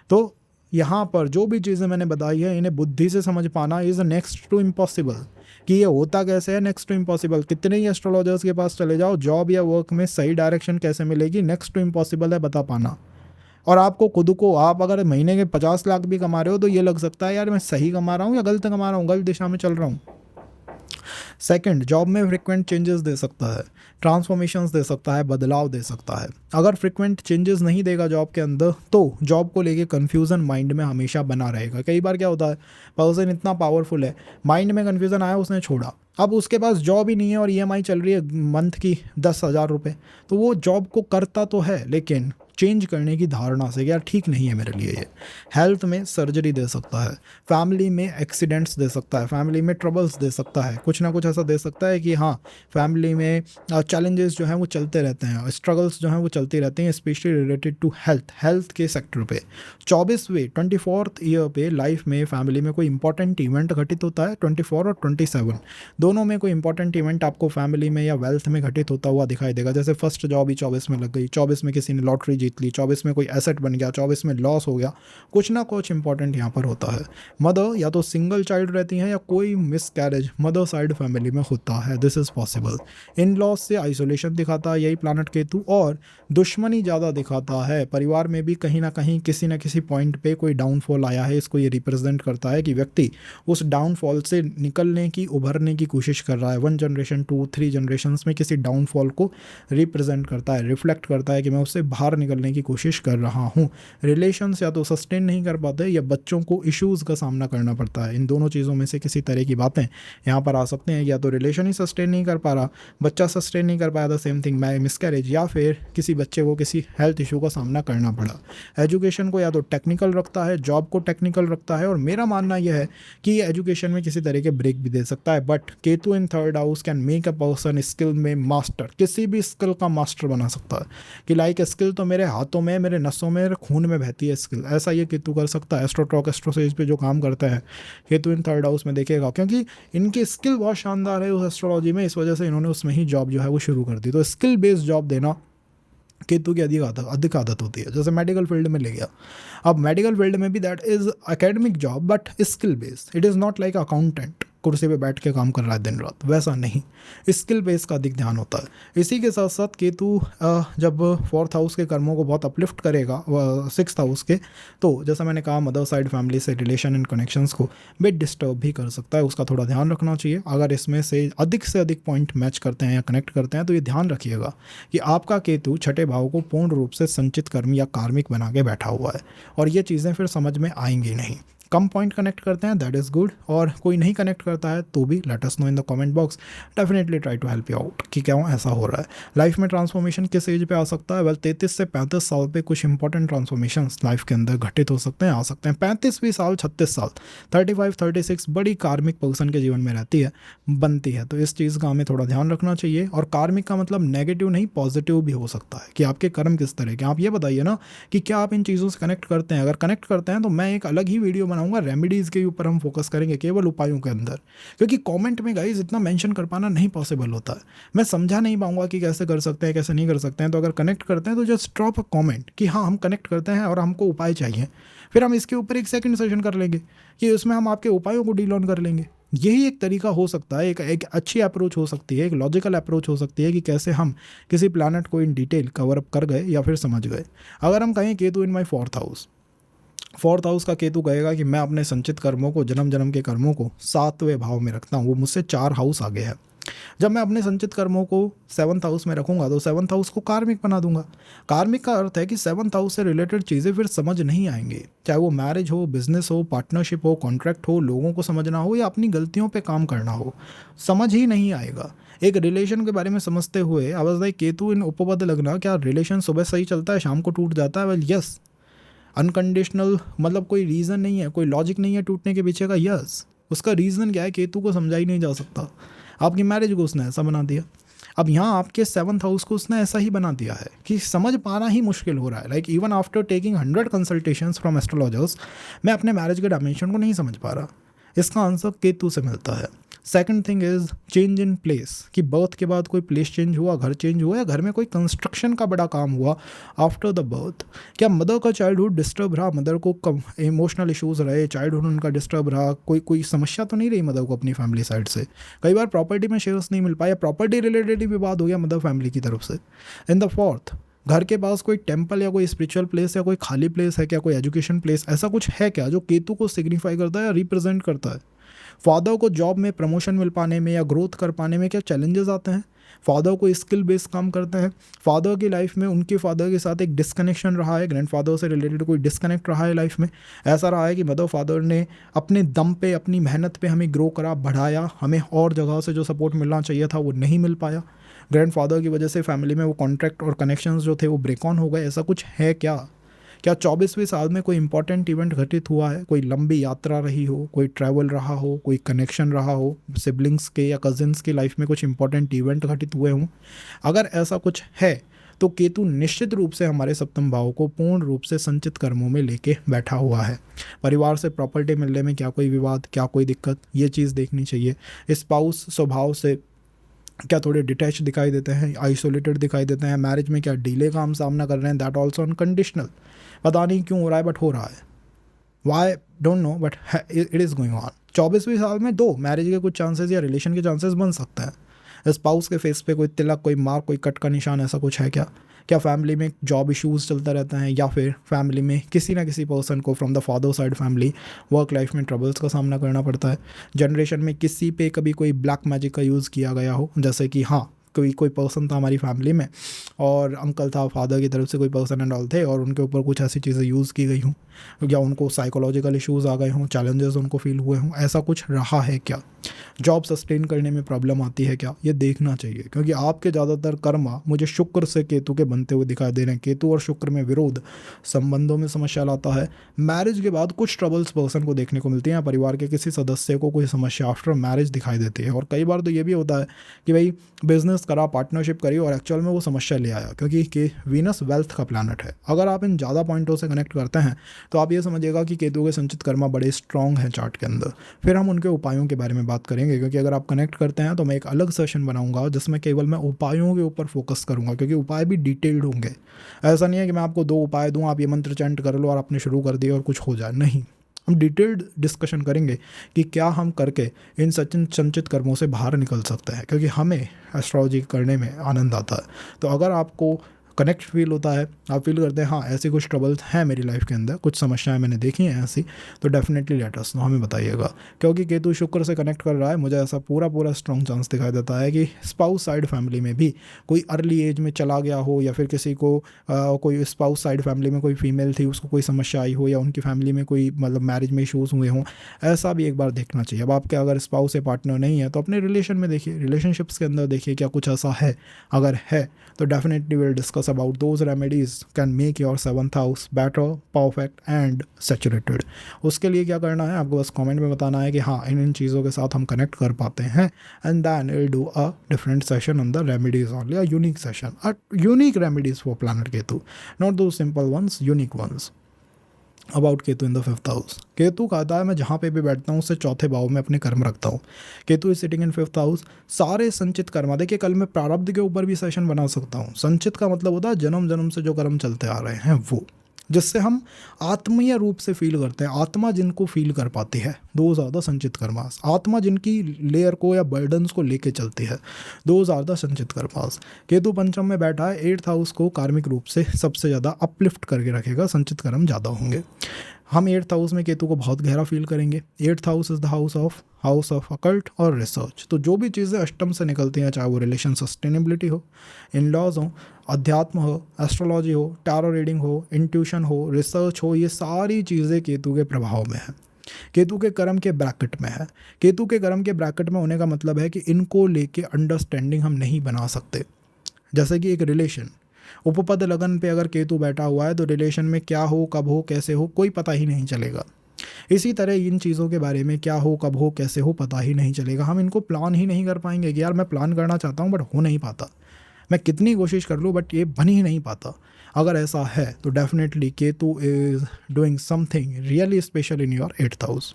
तो यहाँ पर जो भी चीज़ें मैंने बताई है इन्हें बुद्धि से समझ पाना इज़ नेक्स्ट टू इम्पॉसिबल। कि ये होता कैसे है, नेक्स्ट टू इम्पॉसिबल। कितने ही एस्ट्रोलॉजर्स के पास चले जाओ, जॉब या वर्क में सही डायरेक्शन कैसे मिलेगी, नेक्स्ट टू इम्पॉसिबल है बता पाना। और आपको खुद को, आप अगर महीने के 50 लाख भी कमा रहे हो तो ये लग सकता है यार मैं सही कमा रहा हूँ या गलत कमा रहा हूँ, गलत दिशा में चल रहा हूँ। सेकंड, जॉब में फ्रिक्वेंट चेंजेस दे सकता है, ट्रांसफॉर्मेशंस दे सकता है, बदलाव दे सकता है। अगर फ्रिक्वेंट चेंजेस नहीं देगा जॉब के अंदर तो जॉब को लेके कन्फ्यूज़न माइंड में हमेशा बना रहेगा। कई बार क्या होता है, पर्सन इतना पावरफुल है, माइंड में कन्फ्यूज़न आया उसने छोड़ा, अब उसके पास जॉब ही नहीं है और ईएमआई चल रही है मंथ की 10,000 रुपये, तो वो जॉब को करता तो है लेकिन चेंज करने की धारणा से यार ठीक नहीं है मेरे लिए ये। हेल्थ में सर्जरी दे सकता है, फैमिली में एक्सीडेंट्स दे सकता है, फैमिली में ट्रबल्स दे सकता है, कुछ ना कुछ ऐसा दे सकता है कि हाँ फैमिली में चैलेंजेस जो हैं वो चलते रहते हैं, स्ट्रगल्स जो हैं वो चलती रहती हैं, स्पेशली रिलेटेड टू हेल्थ के सेक्टर पे। 24वें 24th ईयर पे लाइफ में फैमिली में कोई इंपॉर्टेंट इवेंट घटित होता है, 24 और 27 दोनों में कोई इंपॉर्टेंट इवेंट आपको फैमिली में या वेल्थ में घटित होता हुआ दिखाई देगा। जैसे फर्स्ट जॉब ही 24 में लग गई, 24 में किसी ने लॉटरी जीत ली, 24 में कोई एसेट बन गया, 24 में लॉस हो गया, कुछ ना कुछ इंपॉर्टेंट यहाँ पर होता है। मदर या तो सिंगल चाइल्ड रहती हैं या कोई miss carriage mother side family में होता है, this is possible. In loss से आइसोलेशन दिखाता है यही प्लैनेट केतु, और दुश्मनी ज़्यादा दिखाता है। परिवार में भी कहीं ना कहीं किसी न किसी पॉइंट पे कोई डाउनफॉल आया है, इसको ये रिप्रेजेंट करता है कि व्यक्ति उस डाउनफॉल से निकलने की, उभरने की कोशिश कर रहा है। 1 जनरेशन 2 3 जनरेशन्स में किसी डाउनफॉल को रिप्रेजेंट करता है, रिफ्लेक्ट करता है कि मैं उससे बाहर निकलने की कोशिश कर रहा हूँ। रिलेशंस या तो सस्टेन नहीं कर पाते या बच्चों को इश्यूज़ का सामना करना पड़ता है। इन दोनों चीज़ों में से किसी तरह की बातें यहाँ पर आ सकते हैं, या तो रिलेशन ही सस्टेन नहीं कर पा रहा, बच्चा सस्टेन नहीं कर पाया था, सेम थिंग मिसकैरेज, या फिर किसी बच्चे को किसी हेल्थ इशू का सामना करना पड़ा। एजुकेशन को या तो टेक्निकल रखता है, जॉब को टेक्निकल रखता है, और मेरा मानना यह है कि ये एजुकेशन में किसी तरह के ब्रेक भी दे सकता है। But Ketu in third house can make a person skill में मास्टर, किसी भी स्किल का मास्टर बना सकता है कि लाइक स्किल तो मेरे हाथों में, मेरे नसों में, मेरे खून में बहती है स्किल, ऐसा ये केतु कर सकता है। एस्ट्रोटॉक एस्ट्रोसेज पे जो काम करते हैं केतु इन थर्ड हाउस में देखेगा, क्योंकि इनकी स्किल बहुत शानदार है उस एस्ट्रोलॉजी में, इस वजह से इन्होंने उसमें ही जॉब जो है वो शुरू कर दी। तो स्किल बेस्ड जॉब देना केतु की अधिक आदत होती है। जैसे मेडिकल फील्ड में ले गया, अब मेडिकल फील्ड में भी that is academic job but skill based, it is not like accountant कुर्सी पे बैठ के काम कर रहा है दिन रात, वैसा नहीं, स्किल बेस का अधिक ध्यान होता है। इसी के साथ साथ केतु जब 4th हाउस के कर्मों को बहुत अपलिफ्ट करेगा 6th हाउस के, तो जैसा मैंने कहा मदर साइड फैमिली से रिलेशन एंड कनेक्शंस को भी डिस्टर्ब भी कर सकता है, उसका थोड़ा ध्यान रखना चाहिए। अगर इसमें से अधिक पॉइंट मैच करते हैं या कनेक्ट करते हैं तो ये ध्यान रखिएगा कि आपका केतु छठे भाव को पूर्ण रूप से संचित कर्म या कार्मिक बना के बैठा हुआ है, और ये चीज़ें फिर समझ में आएंगी नहीं। कम पॉइंट कनेक्ट करते हैं दैट इज़ गुड, और कोई नहीं कनेक्ट करता है तो भी let us know in the comment box, definitely try to help you out कि क्यों ऐसा हो रहा है। लाइफ में ट्रांसफॉर्मेशन किस एज पे आ सकता है? वेल 33 से 35 साल पे कुछ इंपॉर्टेंट ट्रांसफॉर्मेशन लाइफ के अंदर घटित हो सकते हैं, आ सकते हैं। 35वीं साल, 36 साल, 35, 36 बड़ी कार्मिक पर्सन के जीवन में रहती है, बनती है, तो इस चीज़ का हमें थोड़ा ध्यान रखना चाहिए। और कार्मिक का मतलब नेगेटिव नहीं, पॉजिटिव भी हो सकता है कि आपके कर्म किस तरह के। आप ये बताइए ना कि क्या आप इन चीज़ों से कनेक्ट करते हैं? अगर कनेक्ट करते हैं तो मैं एक अलग ही वीडियो बनाऊंगा, रेमेडीज़ के ऊपर हम फोकस करेंगे, केवल उपायों के अंदर, क्योंकि कमेंट में गाइस इतना मेंशन कर पाना नहीं पॉसिबल होता है। मैं समझा नहीं पाऊंगा कि कैसे कर सकते हैं, कैसे नहीं कर सकते हैं। तो अगर कनेक्ट करते हैं तो जस्ट ड्रॉप अ कमेंट कि हाँ हम कनेक्ट करते हैं और हमको उपाय चाहिए, फिर हम इसके ऊपर एक सेकंड सेशन कर लेंगे कि उसमें हम आपके उपायों को डील ऑन कर लेंगे। यही एक तरीका हो सकता है, एक अच्छी अप्रोच हो सकती है, एक लॉजिकल अप्रोच हो सकती है कि कैसे हम किसी प्लानट को इन डिटेल कवर अप कर गए या फिर समझ गए। अगर हम कहें केतु इन माई 4th हाउस, 4th हाउस का केतु कहेगा कि मैं अपने संचित कर्मों को, जन्म जन्म के कर्मों को 7वें भाव में रखता हूँ, वो मुझसे 4 हाउस आगे है। जब मैं अपने संचित कर्मों को 7th हाउस में रखूंगा तो 7th हाउस को कार्मिक बना दूंगा। कार्मिक का अर्थ है कि 7th हाउस से रिलेटेड चीज़ें फिर समझ नहीं आएंगी, चाहे वो मैरिज हो, बिजनेस हो, पार्टनरशिप हो, कॉन्ट्रैक्ट हो, लोगों को समझना हो या अपनी गलतियों पे काम करना हो, समझ ही नहीं आएगा। एक रिलेशन के बारे में समझते हुए आई वाज लाइक केतु इन उपपद लगना, क्या रिलेशन सुबह सही चलता है शाम को टूट जाता है? वेल यस, अनकंडीशनल, मतलब कोई रीज़न नहीं है, कोई लॉजिक नहीं है टूटने के पीछे का। यस, उसका रीज़न क्या है केतु को समझा ही नहीं जा सकता। आपकी मैरिज को उसने ऐसा बना दिया, अब यहाँ आपके 7th हाउस को उसने ऐसा ही बना दिया है कि समझ पाना ही मुश्किल हो रहा है। Like even after taking 100 consultations from astrologers, मैं अपने मैरिज के डायमेंशन को नहीं समझ पा रहा। इसका आंसर केतु से मिलता है। Second thing is change in place, कि बर्थ के बाद कोई प्लेस चेंज हुआ, घर चेंज हुआ, या घर में कोई कंस्ट्रक्शन का बड़ा काम हुआ आफ्टर द बर्थ। क्या मदर का चाइल्डहुड डिस्टर्ब रहा, मदर को कम इमोशनल इश्यूज रहे, चाइल्डहुड उनका डिस्टर्ब रहा, कोई समस्या तो नहीं रही मदर को अपनी फैमिली साइड से? कई बार प्रॉपर्टी में शेयर्स नहीं मिल पाया, प्रॉपर्टी रिलेटेड ही विवाद हो गया मदर फैमिली की तरफ से। इन द फोर्थ, घर के पास कोई टेम्पल या कोई स्पिरिचुअल प्लेस या कोई खाली प्लेस है क्या, कोई एजुकेशन प्लेस, ऐसा कुछ है क्या जो केतु को सिग्निफाई करता है या रिप्रेजेंट करता है? फादर को जॉब में प्रमोशन मिल पाने में या ग्रोथ कर पाने में क्या चैलेंजेस आते हैं? फादर को स्किल बेस्ड काम करते हैं, फादर की लाइफ में उनके फादर के साथ एक डिस्कनेक्शन रहा है, ग्रैंडफादर से रिलेटेड कोई डिस्कनेक्ट रहा है लाइफ में, ऐसा रहा है कि मदर फादर ने अपने दम पे, अपनी मेहनत पे हमें ग्रो करा, बढ़ाया, हमें और जगह से जो सपोर्ट मिलना चाहिए था वो नहीं मिल पाया, ग्रैंडफादर की वजह से फैमिली में वो कॉन्ट्रैक्ट और कनेक्शंस जो थे वो ब्रेक ऑन हो गए, ऐसा कुछ है क्या? क्या 24वीं साल में कोई इंपॉर्टेंट इवेंट घटित हुआ है, कोई लंबी यात्रा रही हो, कोई ट्रैवल रहा हो, कोई कनेक्शन रहा हो, सिबलिंग्स के या कजिन्स के लाइफ में कुछ इंपॉर्टेंट इवेंट घटित हुए हों? अगर ऐसा कुछ है तो केतु निश्चित रूप से हमारे सप्तम भाव को पूर्ण रूप से संचित कर्मों में लेके बैठा हुआ है। परिवार से प्रॉपर्टी मिलने में क्या कोई विवाद, क्या कोई दिक्कत, ये चीज़ देखनी चाहिए। स्पाउस स्वभाव से क्या थोड़े डिटैच दिखाई देते हैं, आइसोलेटेड दिखाई देते हैं, मैरिज में क्या डिले का हम सामना कर रहे हैं, दैट ऑल्सो अनकंडीशनल, पता नहीं क्यों हो रहा है बट हो रहा है, why don't know but it is going on. 24वीं साल में दो मैरिज के कुछ चांसेस या रिलेशन के चांसेस बन सकते हैं। स्पाउस के फेस पे कोई तिलक, कोई मार्क, कोई कट का निशान, ऐसा कुछ है क्या? क्या फैमिली में जॉब इश्यूज़ चलता रहता है, या फिर फैमिली में किसी ना किसी पर्सन को from the father side family work life में ट्रबल्स का सामना करना पड़ता है? जनरेशन में किसी पे कभी कोई ब्लैक मैजिक का यूज़ किया गया हो, जैसे कि हाँ कोई पर्सन था हमारी फैमिली में और अंकल था, फादर की तरफ से कोई पर्सन एंड ऑल थे, और उनके ऊपर कुछ ऐसी चीज़ें यूज़ की गई हों, या उनको साइकोलॉजिकल इश्यूज़ आ गए हों, चैलेंजेस उनको फील हुए हों, ऐसा कुछ रहा है क्या? जॉब सस्टेन करने में प्रॉब्लम आती है क्या? ये देखना चाहिए, क्योंकि आपके ज़्यादातर कर्मा मुझे शुक्र से केतु के बनते हुए दिखाई दे रहे हैं। केतु और शुक्र में विरोध संबंधों में समस्या लाता है। मैरिज के बाद कुछ ट्रबल्स पर्सन को देखने को मिलती हैं, परिवार के किसी सदस्य को कोई समस्या आफ्टर मैरिज दिखाई देती है। और कई बार तो ये भी होता है कि भाई बिजनेस करा, पार्टनरशिप करी और एक्चुअल में वो समस्या ले आया, क्योंकि वीनस वेल्थ का प्लैनेट है। अगर आप इन ज़्यादा पॉइंटों से कनेक्ट करते हैं तो आप ये समझिएगा कि केतु के संचित कर्मा बड़े स्ट्रॉन्ग हैं चार्ट के अंदर। फिर हम उनके उपायों के बारे में बात करेंगे, क्योंकि अगर आप कनेक्ट करते हैं तो मैं एक अलग सेशन बनाऊंगा जिसमें केवल मैं उपायों के ऊपर फोकस करूंगा, क्योंकि उपाय भी डिटेल्ड होंगे। ऐसा नहीं है कि मैं आपको 2 उपाय दूँ, आप ये मंत्र चैंट कर लो और आपने शुरू कर दिया और कुछ हो जाए, नहीं। हम डिटेल्ड डिस्कशन करेंगे कि क्या हम करके इन संचित कर्मों से बाहर निकल सकते हैं, क्योंकि हमें एस्ट्रोलॉजी करने में आनंद आता है। तो अगर आपको कनेक्ट फील होता है, आप फील करते हैं हाँ ऐसी कुछ ट्रबल्स हैं मेरी लाइफ के अंदर, कुछ समस्याएं मैंने देखी हैं ऐसी, तो डेफिनेटली लेट अस नो, हमें बताइएगा। क्योंकि केतु शुक्र से कनेक्ट कर रहा है, मुझे ऐसा पूरा स्ट्रॉन्ग चांस दिखाई देता है कि स्पाउस साइड फैमिली में भी कोई अर्ली एज में चला गया हो, या फिर किसी को कोई स्पाउस साइड फैमिली में कोई फीमेल थी उसको कोई समस्या आई हो, या उनकी फैमिली में कोई मतलब मैरिज में इशूज़ हुए हों, ऐसा भी एक बार देखना चाहिए। अब आपके अगर स्पाउस या पार्टनर नहीं है तो अपने रिलेशन में देखिए, रिलेशनशिप्स के अंदर देखिए क्या कुछ ऐसा है, अगर है तो definitely will discuss about those remedies can make your 7th house better, perfect and saturated. उसके लिए क्या करना है आपको, बस कमेंट में बताना है कि हाँ इन चीज़ों के साथ हम कनेक्ट कर पाते हैं, and then will do a different session on the remedies only, a unique session, a unique remedies for planet Ketu, not those simple ones, unique ones. About Ketu in the 5th house, Ketu कहता है मैं जहाँ पे भी बैठता हूँ उससे चौथे भाव में अपने कर्म रखता हूँ। Ketu is sitting in 5th house, सारे संचित कर्म, देखिए कल मैं प्रारब्ध के ऊपर भी सेशन बना सकता हूँ। संचित का मतलब होता है जन्म जन्म से जो कर्म चलते आ रहे हैं वो, जिससे हम आत्मीय रूप से फील करते हैं, आत्मा जिनको फील कर पाती है, दोज आर द संचित कर्मास। आत्मा जिनकी लेयर को या बर्डन्स को लेके चलती है, दोज आर द संचित कर्मास। केतु पंचम में बैठा है, 8th हाउस को कार्मिक रूप से सबसे ज़्यादा अपलिफ्ट करके रखेगा, संचित कर्म ज़्यादा होंगे। हम 8th हाउस में केतु को बहुत गहरा फील करेंगे। 8th house is the house of occult और रिसर्च। तो जो भी चीज़ें अष्टम से निकलती हैं, चाहे वो रिलेशन सस्टेनेबिलिटी हो, इन लॉज हो, अध्यात्म हो, एस्ट्रोलॉजी हो, टैरो रीडिंग हो, इंट्यूशन हो, रिसर्च हो, ये सारी चीज़ें केतु के प्रभाव में है, केतु के कर्म के ब्रैकेट में है। केतु के कर्म के ब्रैकेट में होने का मतलब है कि इनको लेके अंडरस्टैंडिंग हम नहीं बना सकते। जैसे कि एक रिलेशन, उपपद लगन पे अगर केतु बैठा हुआ है तो रिलेशन में क्या हो, कब हो, कैसे हो, कोई पता ही नहीं चलेगा। इसी तरह इन चीज़ों के बारे में क्या हो, कब हो, कैसे हो, पता ही नहीं चलेगा। हम इनको प्लान ही नहीं कर पाएंगे कि यार मैं प्लान करना चाहता हूँ बट हो नहीं पाता, मैं कितनी कोशिश कर लूँ बट ये बन ही नहीं पाता। अगर ऐसा है तो definitely Ketu is doing something really special in your 8th house.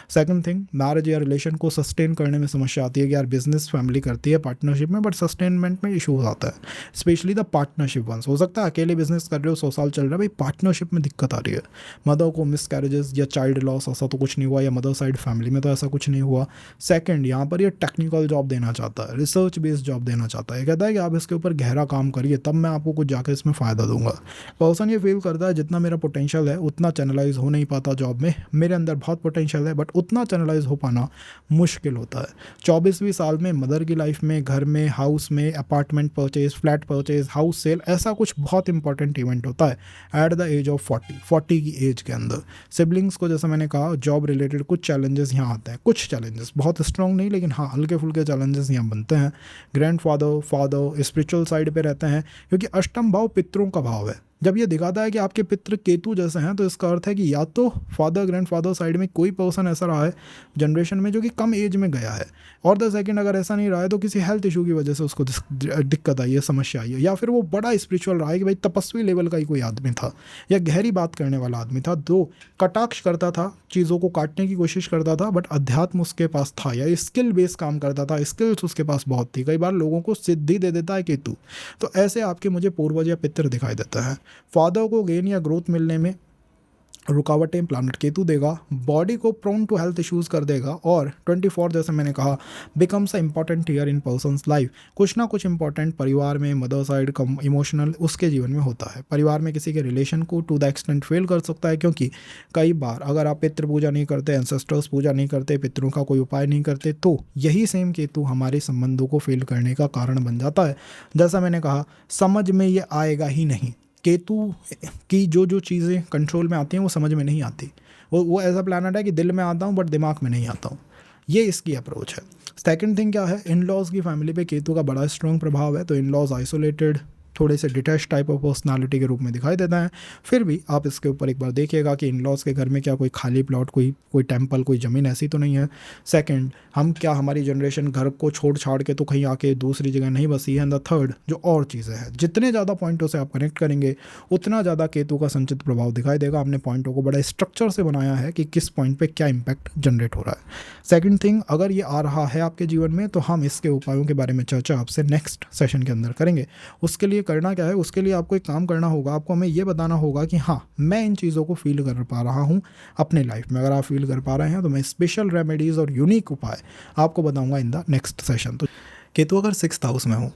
Second thing, marriage या रिलेशन को सस्टेन करने में समस्या आती है कि यार बिजनेस फैमिली करती है पार्टनरशिप में, बट सस्टेनमेंट में इशूज आता है, स्पेशली द पार्टनरशिप वंस। हो सकता है अकेले बिजनेस कर रहे हो, 100 साल चल रहा है, भाई पार्टनरशिप में दिक्कत आ रही है। मदर को मिस कैरेजेस या चाइल्ड लॉस ऐसा तो कुछ नहीं हुआ, या मदर साइड फैमिली में तो ऐसा कुछ नहीं हुआ। सेकंड, यहाँ पर ये टेक्निकल जॉब देना चाहता है, रिसर्च बेस्ड जॉब देना चाहता है, कहता है कि आप इसके ऊपर गहरा काम करिए तब मैं आपको कुछ जाकर इसमें फ़ायदा दूंगा। पर्सन ये फील करता है जितना मेरा पोटेंशियल है उतना चैनलाइज हो नहीं पाता जॉब में, मेरे अंदर बहुत पोटेंशियल है बट उतना चैनलाइज हो पाना मुश्किल होता है। 24वीं साल में मदर की लाइफ में, घर में, हाउस में, apartment purchase, flat purchase, house sale, ऐसा कुछ बहुत इंपॉर्टेंट इवेंट होता है एट द एज ऑफ 40 की एज के अंदर। सिबलिंग्स को जैसा मैंने कहा जॉब रिलेटेड कुछ चैलेंजेस यहाँ आते हैं, कुछ चैलेंजेस बहुत स्ट्रॉन्ग नहीं लेकिन हाँ हल्के फुल्के चैलेंजेस यहाँ बनते हैं। ग्रैंड फादर स्पिरिचुअल साइड पे रहते हैं, क्योंकि अष्टम भाव पितरों का भाव है। जब ये दिखाता है कि आपके पितृ केतु जैसे हैं तो इसका अर्थ है कि या तो फादर ग्रैंडफादर साइड में कोई पर्सन ऐसा रहा है जनरेशन में जो कि कम एज में गया है, और द सेकंड अगर ऐसा नहीं रहा है तो किसी हेल्थ इशू की वजह से उसको दिक्कत आई है, समस्या आई है, या फिर वो बड़ा स्पिरिचुअल रहा है कि भाई तपस्वी लेवल का ही कोई आदमी था या गहरी बात करने वाला आदमी था, जो कटाक्ष करता था, चीज़ों को काटने की कोशिश करता था, बट अध्यात्म उसके पास था, या स्किल बेस्ड काम करता था, स्किल्स उसके पास बहुत थी। कई बार लोगों को सिद्धि दे देता है केतु, तो ऐसे आपके मुझे पूर्वज या पितृ दिखाई देता है। फादर को गेन या ग्रोथ मिलने में रुकावटें प्लानट केतु देगा, बॉडी को प्रोन टू हेल्थ इश्यूज कर देगा, और 24 जैसे मैंने कहा becomes a important year in persons life. कुछ ना कुछ इंपॉर्टेंट परिवार में, मदर साइड कम इमोशनल उसके जीवन में होता है। परिवार में किसी के रिलेशन को टू द एक्सटेंट फेल कर सकता है, क्योंकि कई बार अगर आप पितृ पूजा नहीं करते, एंसेस्टर्स पूजा नहीं करते, पितरों का कोई उपाय नहीं करते, तो यही सेम केतु हमारे संबंधों को फेल करने का कारण बन जाता है। जैसा मैंने कहा समझ में ये आएगा ही नहीं, केतु की जो चीज़ें कंट्रोल में आती हैं वो समझ में नहीं आती। वो ऐसा प्लानट है कि दिल में आता हूँ बट दिमाग में नहीं आता हूँ, ये इसकी अप्रोच है। सेकंड थिंग क्या है, इन लॉज की फैमिली पे केतु का बड़ा स्ट्रॉन्ग प्रभाव है, तो इन लॉज आइसोलेटेड, थोड़े से डिटैच टाइप ऑफ पर्सनालिटी के रूप में दिखाई देता है। फिर भी आप इसके ऊपर एक बार देखिएगा कि इन लॉज के घर में क्या कोई खाली प्लॉट, कोई टेम्पल, कोई ज़मीन ऐसी तो नहीं है। सेकंड, हम क्या हमारी जनरेशन घर को छोड़ छाड़ के तो कहीं आके दूसरी जगह नहीं बसी है। एंड द थर्ड, जो और चीज़ें हैं, जितने ज़्यादा पॉइंटों से आप कनेक्ट करेंगे उतना ज़्यादा केतु का संचित प्रभाव दिखाई देगा। हमने पॉइंटों को बड़ा स्ट्रक्चर से बनाया है कि किस पॉइंट पर क्या इंपैक्ट जनरेट हो रहा है। सेकेंड थिंग, अगर ये आ रहा है आपके जीवन में तो हम इसके उपायों के बारे में चर्चा आपसे नेक्स्ट सेशन के अंदर करेंगे। उसके लिए करना क्या है, उसके लिए आपको एक काम करना होगा, आपको हमें ये बताना होगा कि हाँ मैं इन चीज़ों को फील कर पा रहा हूँ अपने लाइफ में। अगर आप फील कर पा रहे हैं तो मैं स्पेशल रेमेडीज़ और यूनिक उपाय आपको बताऊंगा इन द नेक्स्ट सेशन। तो केतु अगर 6th हाउस में हो,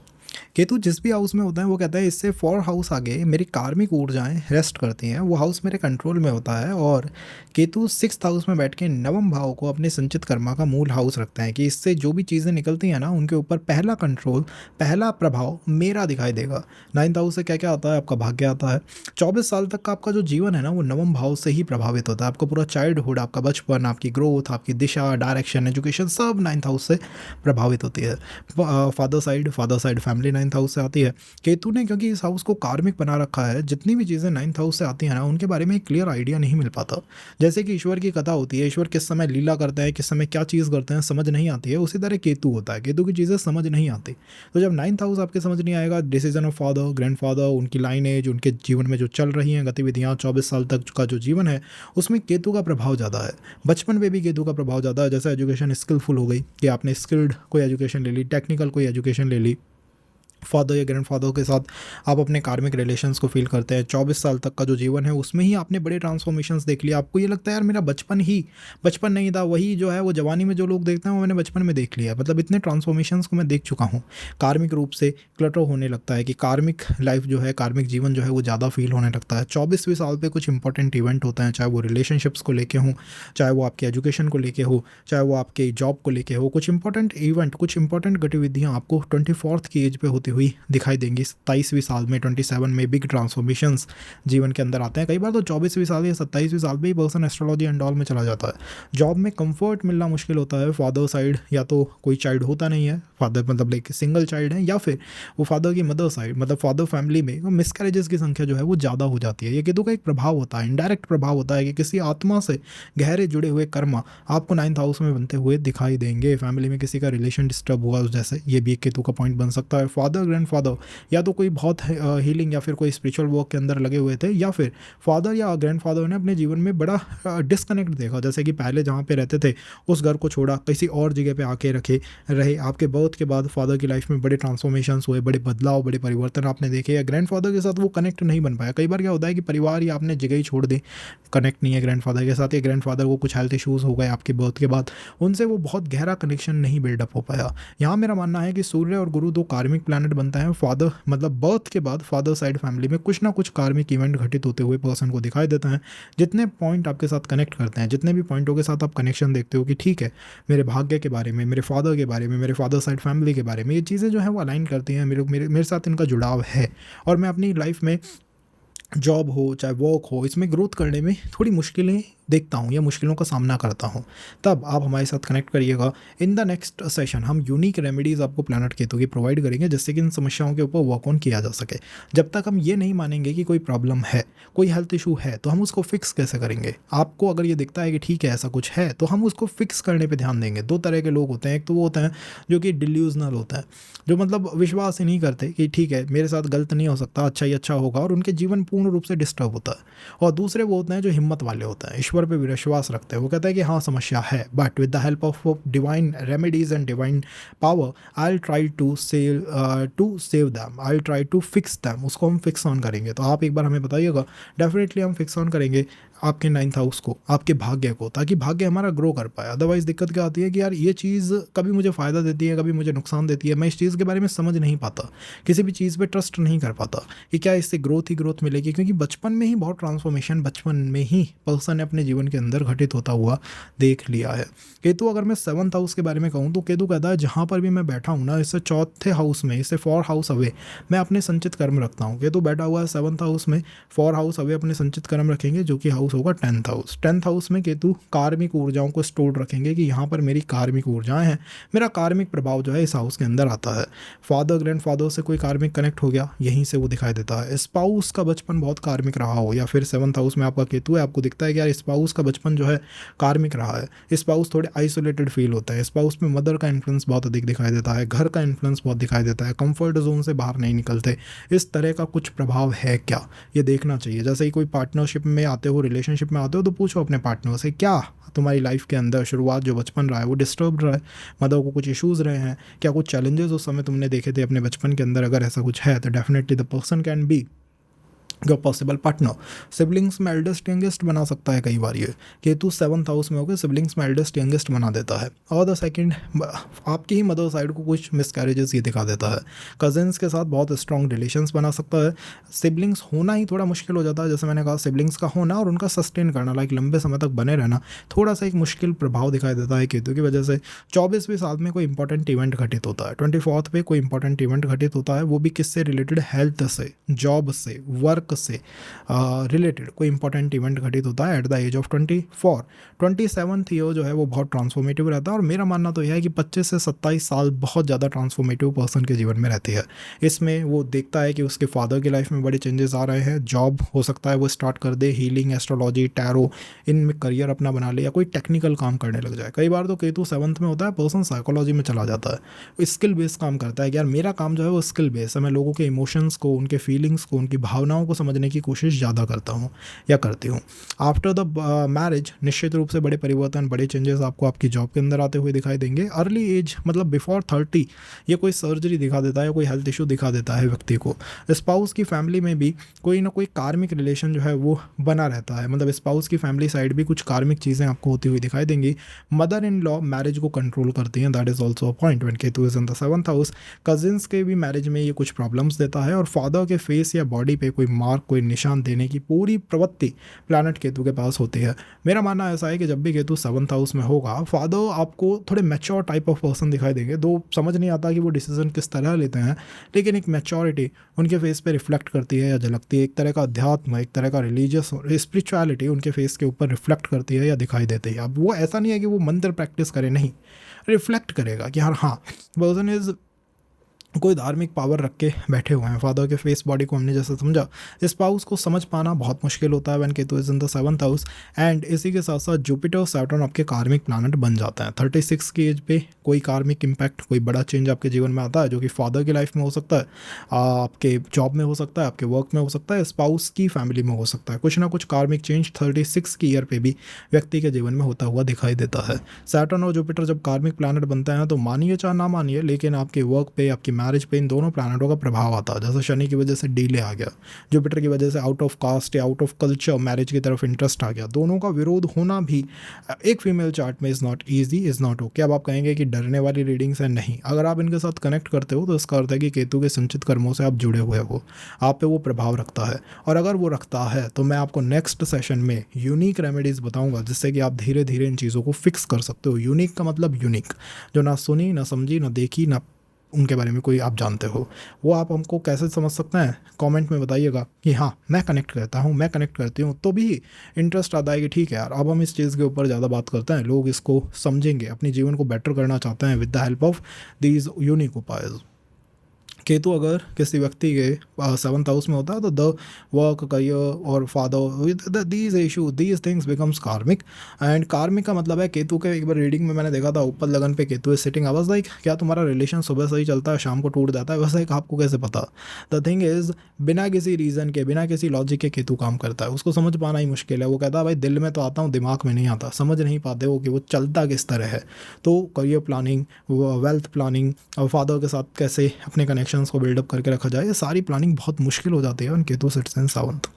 केतु जिस भी हाउस में होता है वो कहता है इससे 4 हाउस आगे मेरी कार्मिक ऊर्जाएं रेस्ट करती हैं, वो हाउस मेरे कंट्रोल में होता है। और केतु 6th हाउस में बैठ के नवम भाव को अपने संचित कर्मा का मूल हाउस रखते हैं कि इससे जो भी चीज़ें निकलती हैं ना उनके ऊपर पहला कंट्रोल, पहला प्रभाव मेरा दिखाई देगा। 9th हाउस से क्या क्या आता है, आपका भाग्य आता है। 24 साल तक का आपका जो जीवन है ना वो नवम भाव से ही प्रभावित होता है। आपका पूरा चाइल्डहुड, आपका बचपन, आपकी ग्रोथ, आपकी दिशा, डायरेक्शन, एजुकेशन सब 9th हाउस से प्रभावित होती है। Father side family 9th house से आती है। केतु ने क्योंकि इस हाउस को कार्मिक बना रखा है, जितनी भी चीज़ें 9th हाउस से आती हैं ना उनके बारे में एक क्लियर आइडिया नहीं मिल पाता। जैसे कि ईश्वर की कथा होती है, ईश्वर किस समय लीला करते हैं, किस समय क्या चीज़ करते हैं समझ नहीं आती है, उसी तरह केतु होता है, केतु की चीज़ें समझ नहीं आती। तो जब 9th हाउस आपके समझ नहीं आएगा, decision of father, grand father, उनकी लाइनेज, उनके जीवन में जो चल रही हैं गतिविधियाँ, 24 साल तक का जो जीवन है उसमें केतु का प्रभाव ज़्यादा है। बचपन में भी केतु का प्रभाव ज़्यादा है। जैसे एजुकेशन स्किलफुल हो गई कि आपने स्किल्ड कोई एजुकेशन ले ली, टेक्निकल कोई एजुकेशन ले ली, फादर या ग्रैंड फादर के साथ आप अपने कार्मिक रिलेशंस को फील करते हैं। 24 साल तक का जो जीवन है उसमें ही आपने बड़े ट्रांसफॉर्मेशंस देख लिया। आपको ये लगता है यार मेरा बचपन नहीं था, वही जो है वो जवानी में जो लोग देखते हैं वो मैंने बचपन में देख लिया। मतलब इतने ट्रांसफॉर्मेशंस को मैं देख चुका हूँ। कार्मिक रूप से क्लटर होने लगता है कि कार्मिक लाइफ जो है, कार्मिक जीवन जो है वो ज़्यादा फील होने लगता है। 24वें साल पे कुछ इंपॉर्टेंट इवेंट होते हैं, चाहे वो रिलेशनशिप्स को लेके हों, चाहे वो आपके एजुकेशन को लेके हो, चाहे वो आपके जॉब को लेके हो। कुछ इंपॉर्टेंट इवेंट, कुछ इंपॉर्टेंट गतिविधियाँ आपको 24th की एज पे होती हुई दिखाई देंगी। 27वीं साल में, 27 में बिग ट्रांसफॉर्मेशंस जीवन के अंदर आते हैं। कई बार तो 24वीं साल या 27वीं साल में ही पर्सन एस्ट्रोलॉजी एंड ऑल में चला जाता है। जॉब में कंफर्ट मिलना मुश्किल होता है। फादर साइड या तो कोई चाइल्ड होता नहीं है, फादर मतलब लाइक सिंगल चाइल्ड है, या फिर वो फादर की मदर साइड मतलब फादर फैमिली में मिसकैरेजेस की संख्या जो है वो ज़्यादा हो जाती है। ये केतु का एक प्रभाव होता है, इनडायरेक्ट प्रभाव होता है कि किसी आत्मा से गहरे जुड़े हुए कर्म आपको 9th हाउस में बनते हुए दिखाई देंगे। फैमिली में किसी का रिलेशन डिस्टर्ब हुआ जैसे, ये भी एक केतु का पॉइंट बन सकता है। फादर ग्रैंड फादर या तो कोई बहुत हीलिंग या फिर कोई स्पिरिचुअल वर्क के अंदर लगे हुए थे, या फिर फादर या ग्रैंड फादर ने अपने जीवन में बड़ा डिस्कनेक्ट देखा। जैसे कि पहले जहाँ पे रहते थे उस घर को छोड़ा, किसी और जगह पे आके रहे। आपके बर्थ के बाद फादर की लाइफ में बड़े ट्रांसफॉर्मेशंस हुए, बड़े बदलाव, बड़े परिवर्तन आपने देखे। या ग्रैंड फादर के साथ वो कनेक्ट नहीं बन पाया। कई बार क्या होता है कि परिवार या आपने जगह ही छोड़ दी, कनेक्ट नहीं है ग्रैंड फादर के साथ, या ग्रैंड फादर को कुछ हेल्थ इशूज़ हो गए आपके बर्थ के बाद, उनसे वो बहुत गहरा कनेक्शन नहीं बिल्डअप हो पाया। यहाँ मेरा मानना है कि सूर्य और गुरु दो कार्मिक प्लैनेट बनता है। फादर मतलब बर्थ के बाद फादर साइड फैमिली में कुछ ना कुछ कार्मिक इवेंट घटित होते हुए पर्सन को दिखाई देता है। जितने पॉइंट आपके साथ कनेक्ट करते हैं, जितने भी पॉइंटों के साथ आप कनेक्शन देखते हो कि ठीक है मेरे भाग्य के बारे में, मेरे फादर के बारे में, मेरे फादर साइड फैमिली के बारे में, ये चीज़ें जो है वो अलाइन करती हैं, मेरे साथ इनका जुड़ाव है, और मैं अपनी लाइफ में जॉब हो चाहे वर्क हो इसमें ग्रोथ करने में थोड़ी मुश्किलें देखता हूँ या मुश्किलों का सामना करता हूँ, तब आप हमारे साथ कनेक्ट करिएगा। इन द नेक्स्ट सेशन हम यूनिक रेमेडीज़ आपको प्लैनेट केतु की प्रोवाइड करेंगे जिससे कि इन समस्याओं के ऊपर वर्क ऑन किया जा सके। जब तक हम ये नहीं मानेंगे कि कोई प्रॉब्लम है, कोई हेल्थ इशू है, तो हम उसको फिक्स कैसे करेंगे। आपको अगर ये दिखता है कि ठीक है ऐसा कुछ है तो हम उसको फिक्स करने पर ध्यान देंगे। दो तरह के लोग होते हैं, एक तो वो होते हैं जो कि डिल्यूजनल होता है, जो मतलब विश्वास ही नहीं करते कि ठीक है मेरे साथ गलत नहीं हो सकता, अच्छा ही अच्छा होगा, और उनके जीवन पूर्ण रूप से डिस्टर्ब होता है। और दूसरे वो होते हैं जो हिम्मत वाले होते हैं, ईश्वर पे विश्वास रखते हैं। वो कहता है कि हाँ समस्या है, but with the help of divine remedies and divine power I will try to save them, I will try to fix them. उसको हम फिक्स ऑन करेंगे। तो आप एक बार हमें बताइएगा, डेफिनेटली हम फिक्स ऑन करेंगे आपके 9th हाउस को, आपके भाग्य को, ताकि भाग्य हमारा ग्रो कर पाए। अदरवाइज दिक्कत क्या आती है कि यार ये चीज़ कभी मुझे फ़ायदा देती है, कभी मुझे नुकसान देती है, मैं इस चीज़ के बारे में समझ नहीं पाता, किसी भी चीज़ पे ट्रस्ट नहीं कर पाता कि क्या इससे ग्रोथ ही ग्रोथ मिलेगी। क्योंकि बचपन में ही बहुत ट्रांसफॉर्मेशन बचपन में ही पर्सन ने अपने जीवन के अंदर घटित होता हुआ देख लिया है। केतु अगर मैं 7th हाउस के बारे में कहूँ तो केतु कहता है जहाँ पर भी मैं बैठा हूँ ना, इससे 4th हाउस में, इससे 4 हाउस अवे मैं अपने संचित कर्म रखता हूँ। केतु बैठा हुआ है 7th हाउस में, 4 हाउस अवे अपने संचित कर्म रखेंगे, जो कि हाउस होगा 10th हाउस। 10th हाउस में केतु कार्मिक ऊर्जाओं को स्टोर रखेंगे कि यहाँ पर मेरी कार्मिक ऊर्जाएं हैं, मेरा कार्मिक प्रभाव जो है इस हाउस के अंदर आता है। फादर ग्रैंड फादर से कोई कार्मिक कनेक्ट हो गया, यहीं से वो दिखाई देता है। स्पाउस का बचपन बहुत कार्मिक रहा हो, या फिर 7th हाउस में आपका केतु है, आपको दिखता है कि यार स्पाउस का बचपन जो है कार्मिक रहा है, स्पाउस थोड़े आइसोलेटेड फील होता है, स्पाउस में मदर का इन्फ्लुएंस बहुत अधिक दिखाई देता है, घर का इन्फ्लुएंस बहुत दिखाई देता है, कंफर्ट जोन से बाहर नहीं निकलते, इस तरह का कुछ प्रभाव है क्या, ये देखना चाहिए। जैसे ही कोई पार्टनरशिप में आते हो, रिलेशनशिप में आते हो, तो पूछो अपने पार्टनर से क्या तुम्हारी लाइफ के अंदर शुरुआत जो बचपन रहा है वो डिस्टर्ब रहा है, मदर को कुछ इश्यूज़ रहे हैं क्या, कुछ चैलेंजेस उस समय तुमने देखे थे अपने बचपन के अंदर। अगर ऐसा कुछ है तो definitely the person can be your possible partner. Siblings में एल्डेस्ट यंगेस्ट बना सकता है कई बार ये। केतु 7th हाउस में होकर सिबलिंग्स में एल्डेस्ट यंगेस्ट बना देता है। और द सेकंड, आपकी ही मदर साइड को कुछ मिसकैरेजेस ये दिखा देता है। कजिन्स के साथ बहुत स्ट्रॉन्ग रिलेशंस बना सकता है। सिबलिंग्स होना ही थोड़ा मुश्किल हो जाता है, जैसे मैंने कहा सिबलिंग्स का होना और उनका सस्टेन करना, लाइक लंबे समय तक बने रहना, थोड़ा सा एक मुश्किल प्रभाव दिखाई देता है केतु की वजह से। 24वें साल में कोई इंपॉर्टेंट इवेंट घटित होता है, 24th पे कोई इंपॉर्टेंट इवेंट घटित होता है, वो भी किससे रिलेटेड, हेल्थ से, जॉब से, वर्क से रिलेटेड कोई इंपॉर्टेंट इवेंट घटित होता है at the age of 24। 27th year जो है वो बहुत ट्रांसफॉर्मेटिव रहता है, और मेरा मानना तो यह है कि 25 से 27 साल बहुत ज़्यादा ट्रांसफॉर्मेटिव पर्सन के जीवन में रहती है। इसमें वो देखता है कि उसके फादर की लाइफ में बड़े चेंजेस आ रहे हैं, जॉब हो सकता है वो स्टार्ट कर दे, हीलिंग, एस्ट्रोलॉजी, टैरो, इनमें करियर अपना बना ले, या कोई टेक्निकल काम करने लग जाए। कई बार तो केतु 7th में होता है, पर्सन साइकोलॉजी में चला जाता है, स्किल बेस्ड काम करता है कि यार मेरा काम जो है वो स्किल बेस्ड है, मैं लोगों के इमोशंस को, उनके फीलिंग्स को, उनकी भावनाओं को समझने की कोशिश ज़्यादा करता हूँ या करती हूँ। आफ्टर द मैरिज निश्चित रूप से बड़े परिवर्तन, बड़े चेंजेस आपको आपकी जॉब के अंदर आते हुए दिखाई देंगे। अर्ली एज मतलब बिफोर 30 ये कोई सर्जरी दिखा देता है, कोई हेल्थ इशू दिखा देता है व्यक्ति को। स्पाउस की फैमिली में भी कोई ना कोई कार्मिक रिलेशन जो है वो बना रहता है, मतलब स्पाउस की फैमिली साइड भी कुछ कार्मिक चीज़ें आपको होती हुई दिखाई देंगी। मदर इन लॉ मैरिज को कंट्रोल करती हैं, that is also a point when Ketu is in the 7th house. Cousins के भी मैरिज में ये कुछ प्रॉब्लम्स देता है, और फादर के फेस या बॉडी पे कोई मार्क, कोई निशान देने की पूरी प्रवृत्ति प्लैनेट केतु के पास होती है। मेरा मानना ऐसा है कि जब भी केतु 7th हाउस में होगा, फादर आपको थोड़े मैच्योर टाइप ऑफ पर्सन दिखाई देंगे। दो समझ नहीं आता कि वो डिसीजन किस तरह लेते हैं, लेकिन एक मैच्योरिटी उनके फेस पे रिफ्लेक्ट करती है या झलकती है। एक तरह का अध्यात्म, एक तरह का रिलीजियस स्पिरिचुअलिटी उनके फेस के ऊपर रिफ्लेक्ट करती है या दिखाई देती है। अब वो ऐसा नहीं है कि वो मंत्र प्रैक्टिस करे, नहीं, रिफ्लेक्ट करेगा कि यार हाँ पर्सन इज कोई धार्मिक पावर रख के बैठे हुए हैं। फादर के फेस, बॉडी को हमने जैसे समझा, स्पाउस को समझ पाना बहुत मुश्किल होता है when Ketu is in the 7th house. And इसी के साथ साथ जुपिटर और सैटर्न आपके कार्मिक प्लैनेट बन जाते हैं। 36 की एज पे कोई कार्मिक इम्पैक्ट, कोई बड़ा चेंज आपके जीवन में आता है, जो कि फादर की लाइफ में हो सकता है, आपके जॉब में हो सकता है, आपके वर्क में हो सकता है, स्पाउस की फैमिली में हो सकता है। कुछ ना कुछ कार्मिक चेंज 36 की ईयर पे भी व्यक्ति के जीवन में होता हुआ दिखाई देता है। सैटर्न और जुपिटर जब कार्मिक प्लैनेट बनते हैं तो मानिए चाहे ना मानिए, लेकिन आपके वर्क पे, आपकी मैरिज पे इन दोनों प्लैनेटों का प्रभाव आता है। जैसे शनि की वजह से डिले आ गया, जुपिटर की वजह से आउट ऑफ कास्ट या आउट ऑफ कल्चर मैरिज की तरफ इंटरेस्ट आ गया। दोनों का विरोध होना भी एक फीमेल चार्ट में is not easy, is not okay. अब आप कहेंगे कि डरने वाली रीडिंग्स है, नहीं। अगर आप इनके साथ कनेक्ट करते हो तो इसका अर्थ है कि केतु के संचित कर्मों से आप जुड़े हुए हो, आप पे वो प्रभाव रखता है। और अगर वो रखता है तो मैं आपको नेक्स्ट सेशन में यूनिक रेमेडीज़ बताऊंगा, जिससे कि आप धीरे धीरे इन चीज़ों को फिक्स कर सकते हो। यूनिक का मतलब यूनिक, जो ना सुनी, ना समझी, ना देखी, ना उनके बारे में कोई आप जानते हो, वो आप हमको कैसे समझ सकते हैं, कमेंट में बताइएगा कि हाँ मैं कनेक्ट करता हूँ, मैं कनेक्ट करती हूँ। तो भी इंटरेस्ट आता है कि ठीक है यार, अब हम इस चीज़ के ऊपर ज़्यादा बात करते हैं, लोग इसको समझेंगे, अपने जीवन को बेटर करना चाहते हैं with the help of these unique उपाय। केतु अगर किसी व्यक्ति के 7th हाउस में होता है तो द वर्क, करियर और father, these issue, these things becomes कार्मिक। एंड कार्मिक का मतलब है, केतु के एक बार रीडिंग में मैंने देखा था ऊपर लगन पे केतु सिटिंग, आवाज लाइक क्या तुम्हारा रिलेशन सुबह से ही चलता है, शाम को टूट जाता है? वैसे एक आपको कैसे पता? द थिंग इज, बिना किसी रीज़न के, बिना किसी लॉजिक के केतु काम करता है, उसको समझ पाना ही मुश्किल है। वो कहता है भाई दिल में तो आता हूँ, दिमाग में नहीं आता। समझ नहीं पाते हो कि वो चलता किस तरह है। तो करियर प्लानिंग, वेल्थ प्लानिंग, और फादर के साथ कैसे अपने कनेक्शन को बिल्डअप करके रखा जाए, ये सारी प्लानिंग बहुत मुश्किल हो जाती है उन केतु सिट्स इन 7th।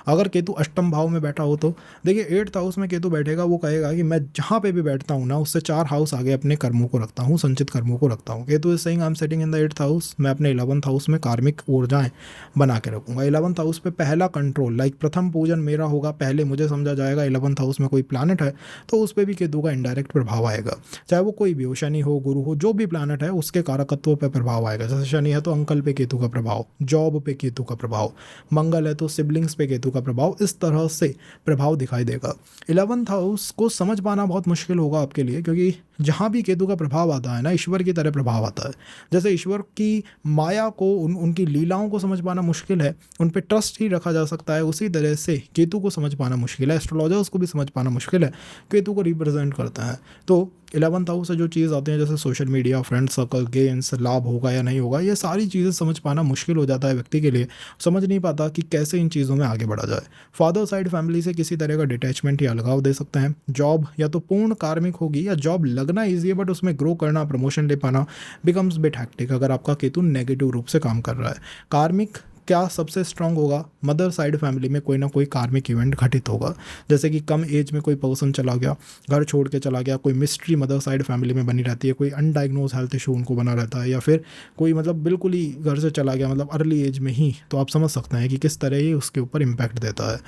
अगर केतु अष्टम भाव में बैठा हो तो देखिए 8th हाउस में केतु बैठेगा, वो कहेगा कि मैं जहाँ पे भी बैठता हूँ ना, उससे 4 हाउस आगे अपने कर्मों को रखता हूँ, संचित कर्मों को रखता हूँ। Ketu is saying I am setting in the 8th house, मैं अपने 11th हाउस में कार्मिक ऊर्जाएं बना के रखूँगा। 11th हाउस पे पहला कंट्रोल, लाइक प्रथम पूजन मेरा होगा, पहले मुझे समझा जाएगा। 11th हाउस में कोई प्लानट है तो उस पर भी केतु का इनडायरेक्ट प्रभाव आएगा, चाहे वो कोई भी हो, शनि हो, गुरु हो, जो भी प्लानट है उसके कारकत्वों पर प्रभाव आएगा। जैसे शनि है तो अंकल पे केतु का प्रभाव, जॉब पे केतु का प्रभाव, मंगल है तो सिबलिंग्स पे केतु का प्रभाव, इस तरह से प्रभाव दिखाई देगा। 11th हाउस को समझ पाना बहुत मुश्किल होगा आपके लिए, क्योंकि जहाँ भी केतु का प्रभाव आता है ना, ईश्वर की तरह प्रभाव आता है। जैसे ईश्वर की माया को, उनकी लीलाओं को समझ पाना मुश्किल है, उन पे ट्रस्ट ही रखा जा सकता है, उसी तरह से केतु को समझ पाना मुश्किल है। एस्ट्रोलॉजर्स को भी समझ पाना मुश्किल है, केतु को रिप्रेजेंट करता है। तो 11th हाउस से जो चीज़ आती है, जैसे social media, friend circle, games, लाभ होगा या नहीं होगा, ये सारी चीज़ें समझ पाना मुश्किल हो जाता है व्यक्ति के लिए। समझ नहीं पाता कि कैसे इन चीज़ों में आगे बढ़ा जाए। फादर साइड फैमिली से किसी तरह का डिटैचमेंट या अलगाव दे सकते हैं। जॉब या तो पूर्ण कार्मिक होगी, या जॉब लगना ईजी है बट उसमें ग्रो करना, प्रमोशन ले पाना बिकम्स बिट हैक्टिक, अगर आपका केतु नेगेटिव रूप से काम कर रहा है। कार्मिक क्या सबसे स्ट्रांग होगा, मदर साइड फैमिली में कोई ना कोई कार्मिक इवेंट घटित होगा। जैसे कि कम एज में कोई पर्सन चला गया, घर छोड़ के चला गया, कोई मिस्ट्री मदर साइड फैमिली में बनी रहती है, कोई अनडायग्नोज हेल्थ इशू उनको बना रहता है, या फिर कोई मतलब बिल्कुल ही घर से चला गया मतलब अर्ली एज में ही, तो आप समझ सकते हैं कि किस तरह ये उसके ऊपर इम्पैक्ट देता है।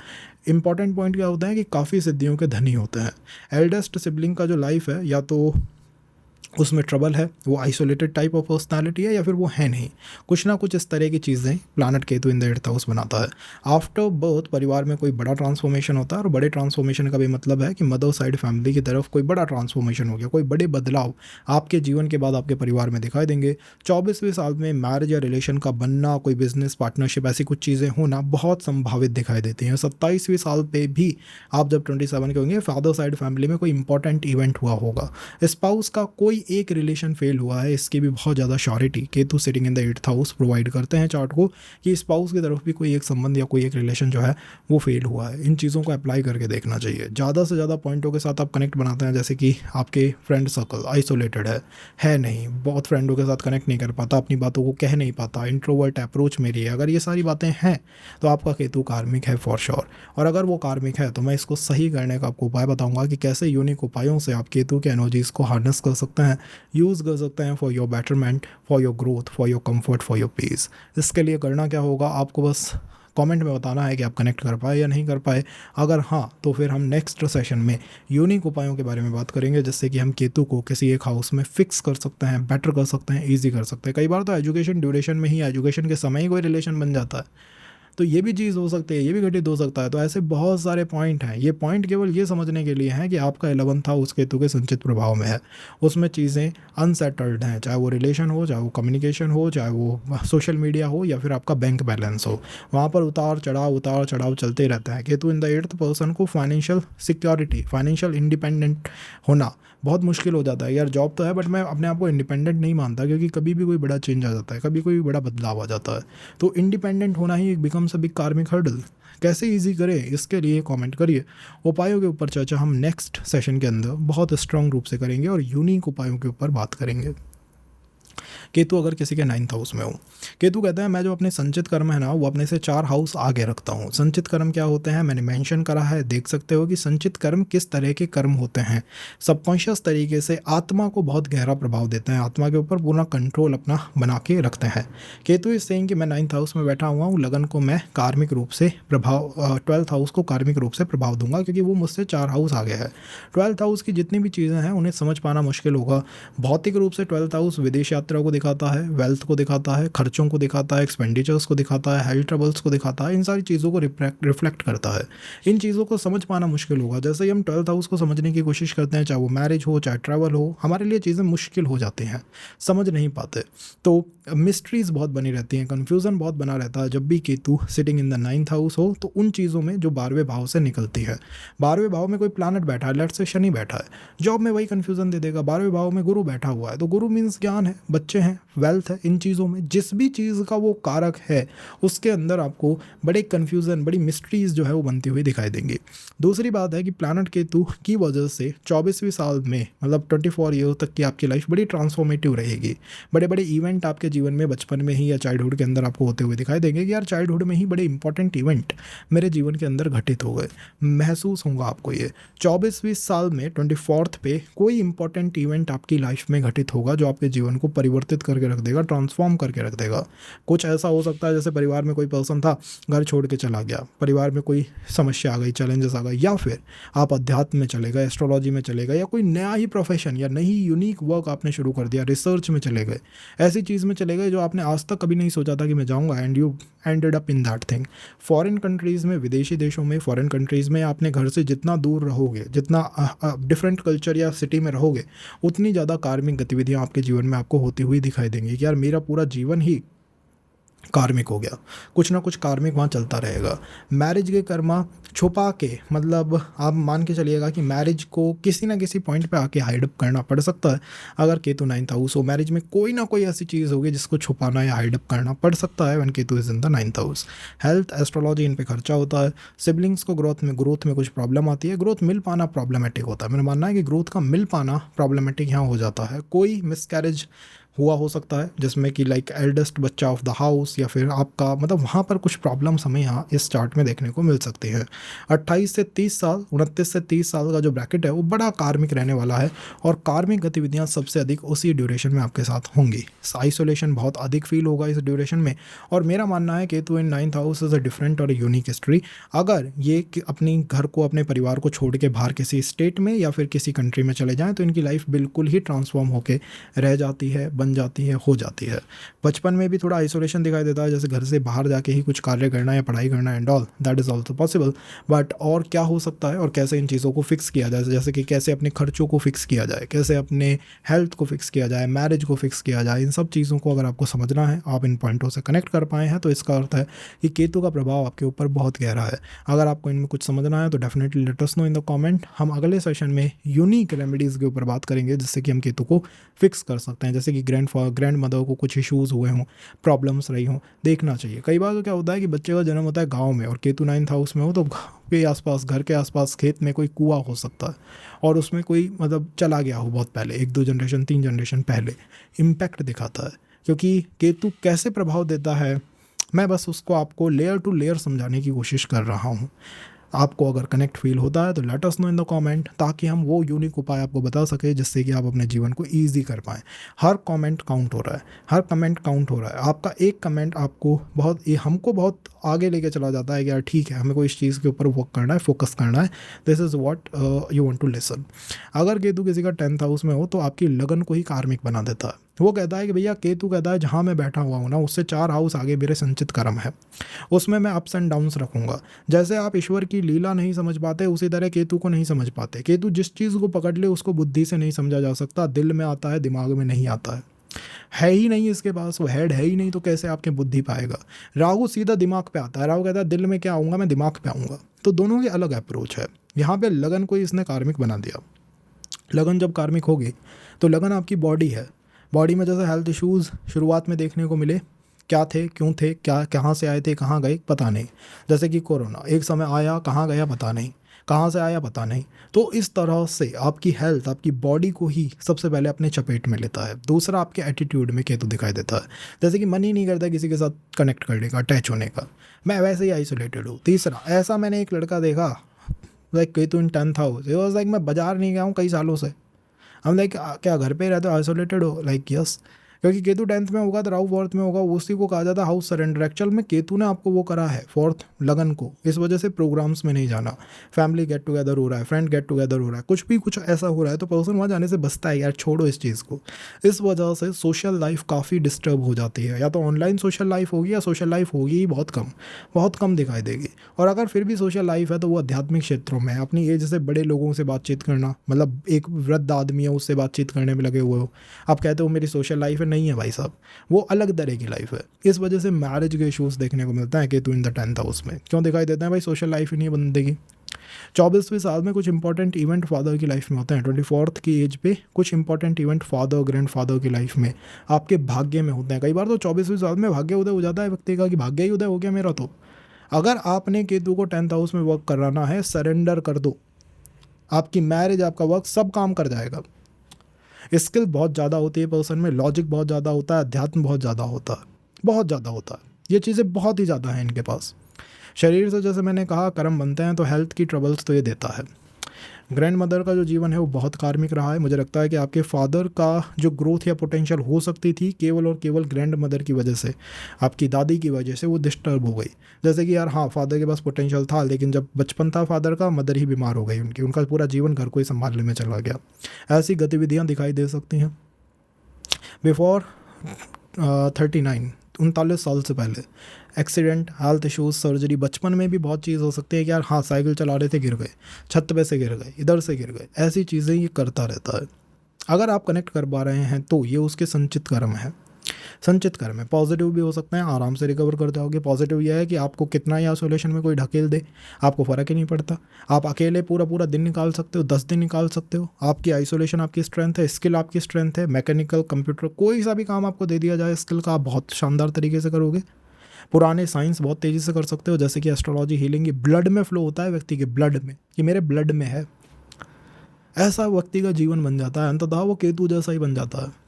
इंपॉर्टेंट पॉइंट क्या होता है कि काफ़ी सिद्धियों के धनी होते हैं। एल्डेस्ट सिबलिंग का जो लाइफ है, या तो उसमें ट्रबल है, वो आइसोलेटेड टाइप ऑफ पर्सनालिटी है, या फिर वो है नहीं, कुछ ना कुछ इस तरह की चीज़ें planet Ketu in the 8th house बनाता है। आफ्टर बर्थ परिवार में कोई बड़ा ट्रांसफॉर्मेशन होता है, और बड़े ट्रांसफॉर्मेशन का भी मतलब है कि मदर साइड फैमिली की तरफ कोई बड़ा ट्रांसफॉर्मेशन हो गया, कोई बड़े बदलाव आपके जीवन के बाद आपके परिवार में दिखाई देंगे। 24वें साल में मैरिज या रिलेशन का बनना, कोई बिजनेस पार्टनरशिप, ऐसी कुछ चीज़ें होना बहुत संभावित दिखाई देती हैं। 27वें साल पे भी आप जब 27 के होंगे, फादर साइड फैमिली में कोई इंपॉर्टेंट इवेंट हुआ होगा, स्पाउस का कोई एक रिलेशन फेल हुआ है, इसकी भी बहुत ज़्यादा surety Ketu sitting in the 8th house provide करते हैं चार्ट को, कि स्पाउस की तरफ भी कोई एक संबंध या कोई एक रिलेशन जो है वो फेल हुआ है। इन चीज़ों को अप्लाई करके देखना चाहिए। ज़्यादा से ज़्यादा पॉइंटों के साथ आप कनेक्ट बनाते हैं, जैसे कि आपके फ्रेंड सर्कल आइसोलेटेड है नहीं, बहुत फ्रेंडों के साथ कनेक्ट नहीं कर पाता, अपनी बातों को कह नहीं पाता, इंट्रोवर्ट अप्रोच मेरी है, अगर ये सारी बातें हैं तो आपका केतु कार्मिक है फॉर श्योर। और अगर वो कार्मिक है तो मैं इसको सही करने का आपको उपाय बताऊंगा कि कैसे यूनिक उपायों से आप केतु के एनर्जीज को हार्नेस कर सकते हैं, यूज़ कर सकते हैं for your betterment, for your growth, for your comfort, for your peace. इसके लिए करना क्या होगा, आपको बस कमेंट में बताना है कि आप कनेक्ट कर पाए या नहीं कर पाए। अगर हाँ, तो फिर हम नेक्स्ट सेशन में यूनिक उपायों के बारे में बात करेंगे, जिससे कि हम केतु को किसी एक हाउस में फिक्स कर सकते हैं, बेटर कर सकते हैं, ईजी कर सकते हैं। कई बार तो एजुकेशन ड्यूरेशन में ही, एजुकेशन के समय ही कोई रिलेशन बन जाता है, तो ये भी चीज़ हो सकती है, ये भी घटित हो सकता है। तो ऐसे बहुत सारे पॉइंट हैं। ये पॉइंट केवल ये समझने के लिए हैं कि आपका 11th हाउस केतु के संचित प्रभाव में है, उसमें चीज़ें अनसेटल्ड हैं, चाहे वो रिलेशन हो, चाहे वो कम्युनिकेशन हो, चाहे वो सोशल मीडिया हो, या फिर आपका बैंक बैलेंस हो, वहाँ पर उतार चढ़ाव चलते रहता है। Ketu in the 8th person को फाइनेंशियल सिक्योरिटी, फाइनेंशियल इंडिपेंडेंट होना बहुत मुश्किल हो जाता है। यार जॉब तो है, बट मैं अपने आप को इंडिपेंडेंट नहीं मानता, क्योंकि कभी भी कोई बड़ा चेंज आ जाता है, कभी कोई बड़ा बदलाव आ जाता है। तो इंडिपेंडेंट होना ही बिकम्स अ बिग कार्मिक हर्डल। कैसे इजी करें, इसके लिए कमेंट करिए। उपायों के ऊपर चर्चा हम नेक्स्ट सेशन के अंदर बहुत स्ट्रांग रूप से करेंगे, और यूनिक उपायों के ऊपर बात करेंगे। केतु अगर किसी के 9th हाउस में हो, केतु कहता है मैं जो अपने संचित कर्म है ना, वो अपने से 4 हाउस आगे रखता हूँ। संचित कर्म क्या होते हैं, मैंने मेंशन करा है, देख सकते हो कि संचित कर्म किस तरह के कर्म होते हैं। सबकॉन्शियस तरीके से आत्मा को बहुत गहरा प्रभाव देते हैं, आत्मा के ऊपर पूरा कंट्रोल अपना बना के रखते हैं। केतु इस सेइंग कि मैं 9th हाउस में बैठा हुआ हूँ, लगन को मैं कार्मिक रूप से प्रभाव, 12th हाउस को कार्मिक रूप से प्रभाव दूंगा, क्योंकि वो मुझसे 4 हाउस आगे है। 12th हाउस की जितनी भी चीज़ें हैं उन्हें समझ पाना मुश्किल होगा। भौतिक रूप से 12th हाउस विदेश यात्रा को दिखाता है, वेल्थ को दिखाता है, खर्चों को दिखाता है, एक्सपेंडिचर्स को दिखाता है, हेल्थ ट्रबल्स को दिखाता है, इन सारी चीज़ों को रिफ्लेक्ट करता है। इन चीज़ों को समझ पाना मुश्किल होगा। जैसे ही हम 12th हाउस को समझने की कोशिश करते हैं, चाहे वो मैरिज हो, चाहे ट्रैवल हो, हमारे लिए चीज़ें मुश्किल हो जाती हैं, समझ नहीं पाते। तो मिस्ट्रीज़ बहुत बनी रहती हैं, कन्फ्यूज़न बहुत बना रहता है। जब भी Ketu sitting in the 9th house हो, तो उन चीज़ों में जो 12वें भाव से निकलती है, 12वें भाव में कोई प्लैनेट बैठा है, लेट्स से शनि बैठा है, जॉब में वही कन्फ्यूज़न दे देगा। 12वें भाव में गुरु बैठा हुआ है, तो गुरु मीन्स ज्ञान है, बच्चे हैं, वेल्थ है। इन चीज़ों में जिस भी चीज़ का वो कारक है, उसके अंदर आपको बड़े कन्फ्यूज़न, बड़ी मिस्ट्रीज़ जो है वो बनती हुई दिखाई देंगी। दूसरी बात है कि प्लैनेट केतु की वजह से 24वें साल में, मतलब 24 ईयर तक की आपकी लाइफ बड़ी ट्रांसफॉर्मेटिव रहेगी। बड़े बड़े इवेंट आपके जीवन में बचपन में ही या चाइल्डहुड के अंदर आपको होते हुए दिखाई देंगे कि यार चाइल्डहुड में ही बड़े इंपॉर्टेंट इवेंट मेरे जीवन के अंदर घटित हो गए, महसूस होगा आपको ये। 24वें साल में 24th पे कोई इंपॉर्टेंट इवेंट आपकी लाइफ में घटित होगा, जो आपके जीवन को परिवर्तित करके रख देगा, ट्रांसफॉर्म करके रख देगा। कुछ ऐसा हो सकता है जैसे परिवार में कोई पर्सन था, घर छोड़ के चला गया, परिवार में कोई समस्या आ गई, चैलेंजेस आ गए, या फिर आप अध्यात्म में चले गए, एस्ट्रोलॉजी में चले गए, या कोई नया ही प्रोफेशन या नई यूनिक वर्क आपने शुरू कर दिया, रिसर्च में चले गए, ऐसी चीज़ में चले गए जो आपने आज तक कभी नहीं सोचा था कि मैं जाऊँगा, and you ended up in that thing. Foreign countries में, विदेशी देशों में, फॉरेन कंट्रीज़ में आपने घर से जितना दूर रहोगे, जितना डिफरेंट कल्चर या सिटी में रहोगे, उतनी ज़्यादा कार्मिक गतिविधियाँ आपके जीवन में आपको होती हुई दिखाई देंगी कि यार मेरा पूरा जीवन ही कार्मिक हो गया, कुछ ना कुछ कार्मिक वहाँ चलता रहेगा। मैरिज के कर्मा छुपा के, मतलब आप मान के चलिएगा कि मैरिज को किसी ना किसी पॉइंट पे आके हाइड अप करना पड़ सकता है। अगर केतु 9th हाउस हो, मैरिज में कोई ना कोई ऐसी चीज़ होगी जिसको छुपाना या हाइड अप करना पड़ सकता है, one Ketu is in the 9th house. Health, astrology, इन पे खर्चा होता है। सिबलिंग्स को ग्रोथ में कुछ प्रॉब्लम आती है, ग्रोथ मिल पाना प्रॉब्लमेटिक होता है। मेरा मानना है कि ग्रोथ का मिल पाना प्रॉब्लमेटिक यहाँ हो जाता है। कोई मिसकैरेज हुआ हो सकता है, जिसमें कि लाइक एल्डेस्ट बच्चा ऑफ द हाउस, या फिर आपका मतलब वहाँ पर कुछ प्रॉब्लम्स हमें यहाँ इस चार्ट में देखने को मिल सकती है। 28 से 30 साल, 29 से 30 साल का जो ब्रैकेट है वो बड़ा कार्मिक रहने वाला है, और कार्मिक गतिविधियाँ सबसे अधिक उसी ड्यूरेशन में आपके साथ होंगी। आइसोलेशन बहुत अधिक फील होगा इस ड्यूरेशन में, और मेरा मानना है केतु इन 9th house is a different और यूनिक हिस्ट्री। अगर ये अपनी घर को, अपने परिवार को छोड़ के बाहर किसी स्टेट में या फिर किसी कंट्री में चले जाएं, तो इनकी लाइफ बिल्कुल ही ट्रांसफॉर्म होके रह जाती है, बन जाती है, हो जाती है। बचपन में भी थोड़ा आइसोलेशन दिखाई देता है, जैसे घर से बाहर जाके ही कुछ कार्य करना या पढ़ाई करना and all, that is also possible. But और क्या हो सकता है और कैसे इन चीज़ों को फिक्स किया जाए, जैसे कि कैसे अपने खर्चों को फिक्स किया जाए, कैसे अपने हेल्थ को फिक्स किया जाए, मैरिज को फिक्स किया जाए, इन सब चीज़ों को अगर आपको समझना है, आप इन पॉइंटों से कनेक्ट कर पाए हैं, तो इसका अर्थ है कि केतु का प्रभाव आपके ऊपर बहुत गहरा है। अगर आपको इनमें कुछ समझना है तो definitely let us know in the comment. हम अगले सेशन में यूनिक रेमेडीज़ के ऊपर बात करेंगे, जिससे कि हम केतु को फिक्स कर सकते हैं। जैसे कि ग्रैंड मदर को कुछ इश्यूज़ हुए हों, प्रॉब्लम्स रही हों, देखना चाहिए। कई बार तो क्या होता है कि बच्चे का जन्म होता है गाँव में और केतु 9th हाउस में हो, तो गाँव के आसपास, घर के आसपास खेत में कोई कुआं हो सकता है, और उसमें कोई मतलब चला गया हो बहुत पहले, 1-2 जनरेशन 3 जनरेशन पहले। इम्पैक्ट दिखाता है, क्योंकि केतु कैसे प्रभाव देता है, मैं बस उसको आपको लेयर टू लेयर समझाने की कोशिश कर रहा हूँ। आपको अगर कनेक्ट फील होता है तो let us know in the comment, ताकि हम वो यूनिक उपाय आपको बता सके जिससे कि आप अपने जीवन को ईजी कर पाएँ। हर कमेंट काउंट हो रहा है, हर कमेंट काउंट हो रहा है। आपका एक कमेंट आपको बहुत, ये हमको बहुत आगे लेके चला जाता है कि यार ठीक है, हमें कोई इस चीज़ के ऊपर वर्क करना है, फोकस करना है। This is what you want to listen. अगर केतु किसी का 10th हाउस में हो तो आपकी लगन को ही कार्मिक बना देता है। वो कहता है कि भैया, केतु कहता है जहाँ मैं बैठा हुआ हूँ ना, उससे 4 हाउस आगे मेरे संचित कर्म है, उसमें मैं अप्स एंड डाउन्स रखूंगा। जैसे आप ईश्वर की लीला नहीं समझ पाते, उसी तरह केतु को नहीं समझ पाते। केतु जिस चीज़ को पकड़ ले उसको बुद्धि से नहीं समझा जा सकता, दिल में आता है, दिमाग में नहीं आता है ही नहीं इसके पास, वो हेड है ही नहीं, तो कैसे आपके बुद्धि पाएगा। राहु सीधा दिमाग पे आता है, राहु कहता है दिल में क्या आऊँगा, मैं दिमाग पे आऊँगा। तो दोनों की अलग अप्रोच है। यहाँ पे लगन को इसने कार्मिक बना दिया। लगन जब कार्मिक होगी तो लगन आपकी बॉडी है। बॉडी में जैसे हेल्थ इश्यूज़ शुरुआत में देखने को मिले, क्या थे, क्यों थे, क्या, कहाँ से आए थे, कहाँ गए, पता नहीं। जैसे कि कोरोना एक समय आया, कहाँ गया पता नहीं, कहाँ से आया पता नहीं। तो इस तरह से आपकी हेल्थ, आपकी बॉडी को ही सबसे पहले अपने चपेट में लेता है। दूसरा, आपके एटीट्यूड में केतु दिखाई देता है, जैसे कि मन ही नहीं करता किसी के साथ कनेक्ट करने का, अटैच होने का, मैं वैसे ही आइसोलेटेड हूँ। तीसरा, ऐसा मैंने एक लड़का देखा, like Ketu in 10th house, it was like मैं बाजार नहीं गया हूँ कई सालों से। हम लाइक क्या घर पे ही रहते हो, आइसोलेटेड हो? लाइक यस, क्योंकि केतु 10th में होगा तो राहु 4th में होगा, उसी को कहा जाता है हाउस सरेंडर। एक्चुअल में केतु ने आपको वो करा है 4th लगन को, इस वजह से प्रोग्राम्स में नहीं जाना। फैमिली गेट टुगेदर हो रहा है, फ्रेंड गेट टुगेदर हो रहा है, कुछ ऐसा हो रहा है, तो पर्सन वहाँ जाने से बचता है, यार छोड़ो इस चीज़ को। इस वजह से सोशल लाइफ काफ़ी डिस्टर्ब हो जाती है। या तो ऑनलाइन सोशल लाइफ होगी, या सोशल लाइफ होगी ही बहुत कम दिखाई देगी। और अगर फिर भी सोशल लाइफ है तो वो आध्यात्मिक क्षेत्रों में है, अपनी एज से बड़े लोगों से बातचीत करना, मतलब एक वृद्ध आदमी है उससे बातचीत करने में लगे हुए हो, आप कहते हो मेरी सोशल लाइफ है, नहीं है भाई साहब, वो अलग तरह की लाइफ है। इस वजह से मैरिज के इश्यूज देखने को मिलता है Ketu in the 10th house में। क्यों दिखाई देता है भाई? सोशल लाइफ ही नहीं है बंदे की। 24वीं साल में कुछ इंपॉर्टेंट इवेंट फादर की लाइफ में होते हैं। 24th की एज पे कुछ important event father, grand father की लाइफ में, आपके भाग्य में होते हैं। कई बार तो 24वीं साल में भाग्य उदय हो जाता है व्यक्ति का, कि भाग्य ही उदय हो गया मेरा। तो अगर आपने केतु को 10th हाउस में वर्क कराना है, सरेंडर कर दो, आपकी मैरिज, आपका वर्क सब काम कर जाएगा। स्किल बहुत ज़्यादा होती है पर्सन में, लॉजिक बहुत ज़्यादा होता है, अध्यात्म बहुत ज़्यादा होता है, बहुत ज़्यादा होता है। ये चीज़ें बहुत ही ज़्यादा हैं इनके पास। शरीर से जैसे मैंने कहा कर्म बनते हैं, तो हेल्थ की ट्रबल्स तो ये देता है। ग्रैंड मदर का जो जीवन है वो बहुत कार्मिक रहा है। मुझे लगता है कि आपके फादर का जो ग्रोथ या पोटेंशियल हो सकती थी, केवल और केवल ग्रैंड मदर की वजह से, आपकी दादी की वजह से वो डिस्टर्ब हो गई। जैसे कि यार हाँ, फादर के पास पोटेंशियल था, लेकिन जब बचपन था फादर का, मदर ही बीमार हो गई उनकी, उनका पूरा जीवन घर को ही संभालने में चला गया। ऐसी गतिविधियाँ दिखाई दे सकती हैं। बिफोर 39, 39 साल से पहले एक्सीडेंट, हेल्थ इश्यूज, सर्जरी, बचपन में भी बहुत चीज़ हो सकती है कि यार हाँ, साइकिल चला रहे थे गिर गए, छत पे से गिर गए, इधर से गिर गए, ऐसी चीज़ें ये करता रहता है। अगर आप कनेक्ट कर पा रहे हैं तो ये उसके संचित कर्म है। संचित कर्म है, पॉजिटिव भी हो सकते हैं, आराम से रिकवर कर जाओगे। पॉजिटिव यह है कि आपको कितना ही आइसोलेशन में कोई ढकेल दे, आपको फ़र्क ही नहीं पड़ता। आप अकेले पूरा दिन निकाल सकते हो, 10 दिन निकाल सकते हो। आपकी आइसोलेशन आपकी स्ट्रेंथ है, स्किल आपकी स्ट्रेंथ है। मैकेनिकल, कंप्यूटर, कोई सा भी काम आपको दे दिया जाए स्किल का, आप बहुत शानदार तरीके से करोगे। पुराने साइंस बहुत तेज़ी से कर सकते हो, जैसे कि एस्ट्रोलॉजी, हीलिंग, ये ब्लड में फ्लो होता है व्यक्ति के ब्लड में, कि मेरे ब्लड में है। ऐसा व्यक्ति का जीवन बन जाता है, अंततः वो केतु जैसा ही बन जाता है।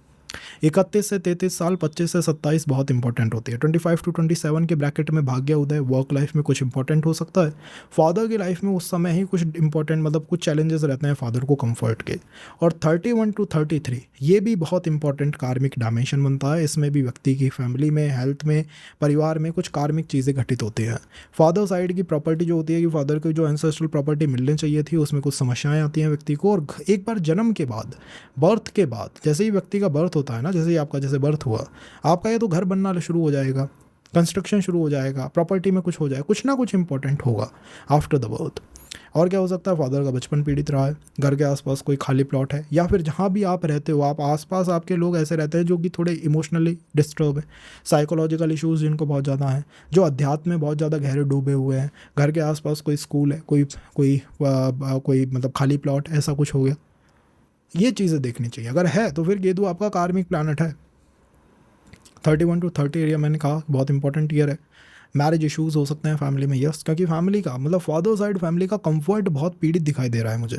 31 से 33 साल, 25 से 27 बहुत इंपॉर्टेंट होती है। 25 टू 27 के ब्रैकेट में भाग्य उदय, वर्क लाइफ में कुछ इंपॉर्टेंट हो सकता है। फादर की लाइफ में उस समय ही कुछ इंपॉर्टेंट मतलब कुछ चैलेंजेस रहते हैं फादर को कंफर्ट के। और 31 टू 33 ये भी बहुत इंपॉर्टेंट कार्मिक डायमेंशन बनता है। इसमें भी व्यक्ति की फैमिली में, हेल्थ में, परिवार में कुछ कार्मिक चीज़ें घटित होती हैं। फादर साइड की प्रॉपर्टी जो होती है कि फादर को जो एंसेस्ट्रल प्रॉपर्टी मिलनी चाहिए थी उसमें कुछ समस्याएं आती हैं व्यक्ति को। और एक बार जन्म के बाद, बर्थ के बाद, जैसे ही व्यक्ति का बर्थ होता है ना, जैसे ही आपका जैसे बर्थ हुआ, आपका ये तो घर बनना शुरू हो जाएगा, कंस्ट्रक्शन शुरू हो जाएगा, प्रॉपर्टी में कुछ हो जाएगा, कुछ ना कुछ इंपॉर्टेंट होगा आफ्टर द बर्थ। और क्या हो सकता है, फादर का बचपन पीड़ित रहा है, घर के आसपास कोई खाली प्लॉट है, या फिर जहाँ भी आप रहते हो आप आसपास आपके लोग ऐसे रहते हैं जो कि थोड़े इमोशनली डिस्टर्ब है, साइकोलॉजिकल इश्यूज़ जिनको बहुत ज़्यादा हैं, जो अध्यात्म में बहुत ज़्यादा गहरे डूबे हुए हैं। घर के आसपास कोई स्कूल है, कोई मतलब खाली प्लॉट, ऐसा कुछ हो गया, ये चीज़ें देखनी चाहिए। अगर है तो फिर केतु आपका कार्मिक प्लैनेट है। 31 टू 30 एरिया मैंने कहा बहुत इंपॉर्टेंट ईयर है। मैरिज इश्यूज़ हो सकते हैं फैमिली में, यस, क्योंकि फैमिली का मतलब फादर साइड फैमिली का कंफर्ट बहुत पीड़ित दिखाई दे रहा है मुझे,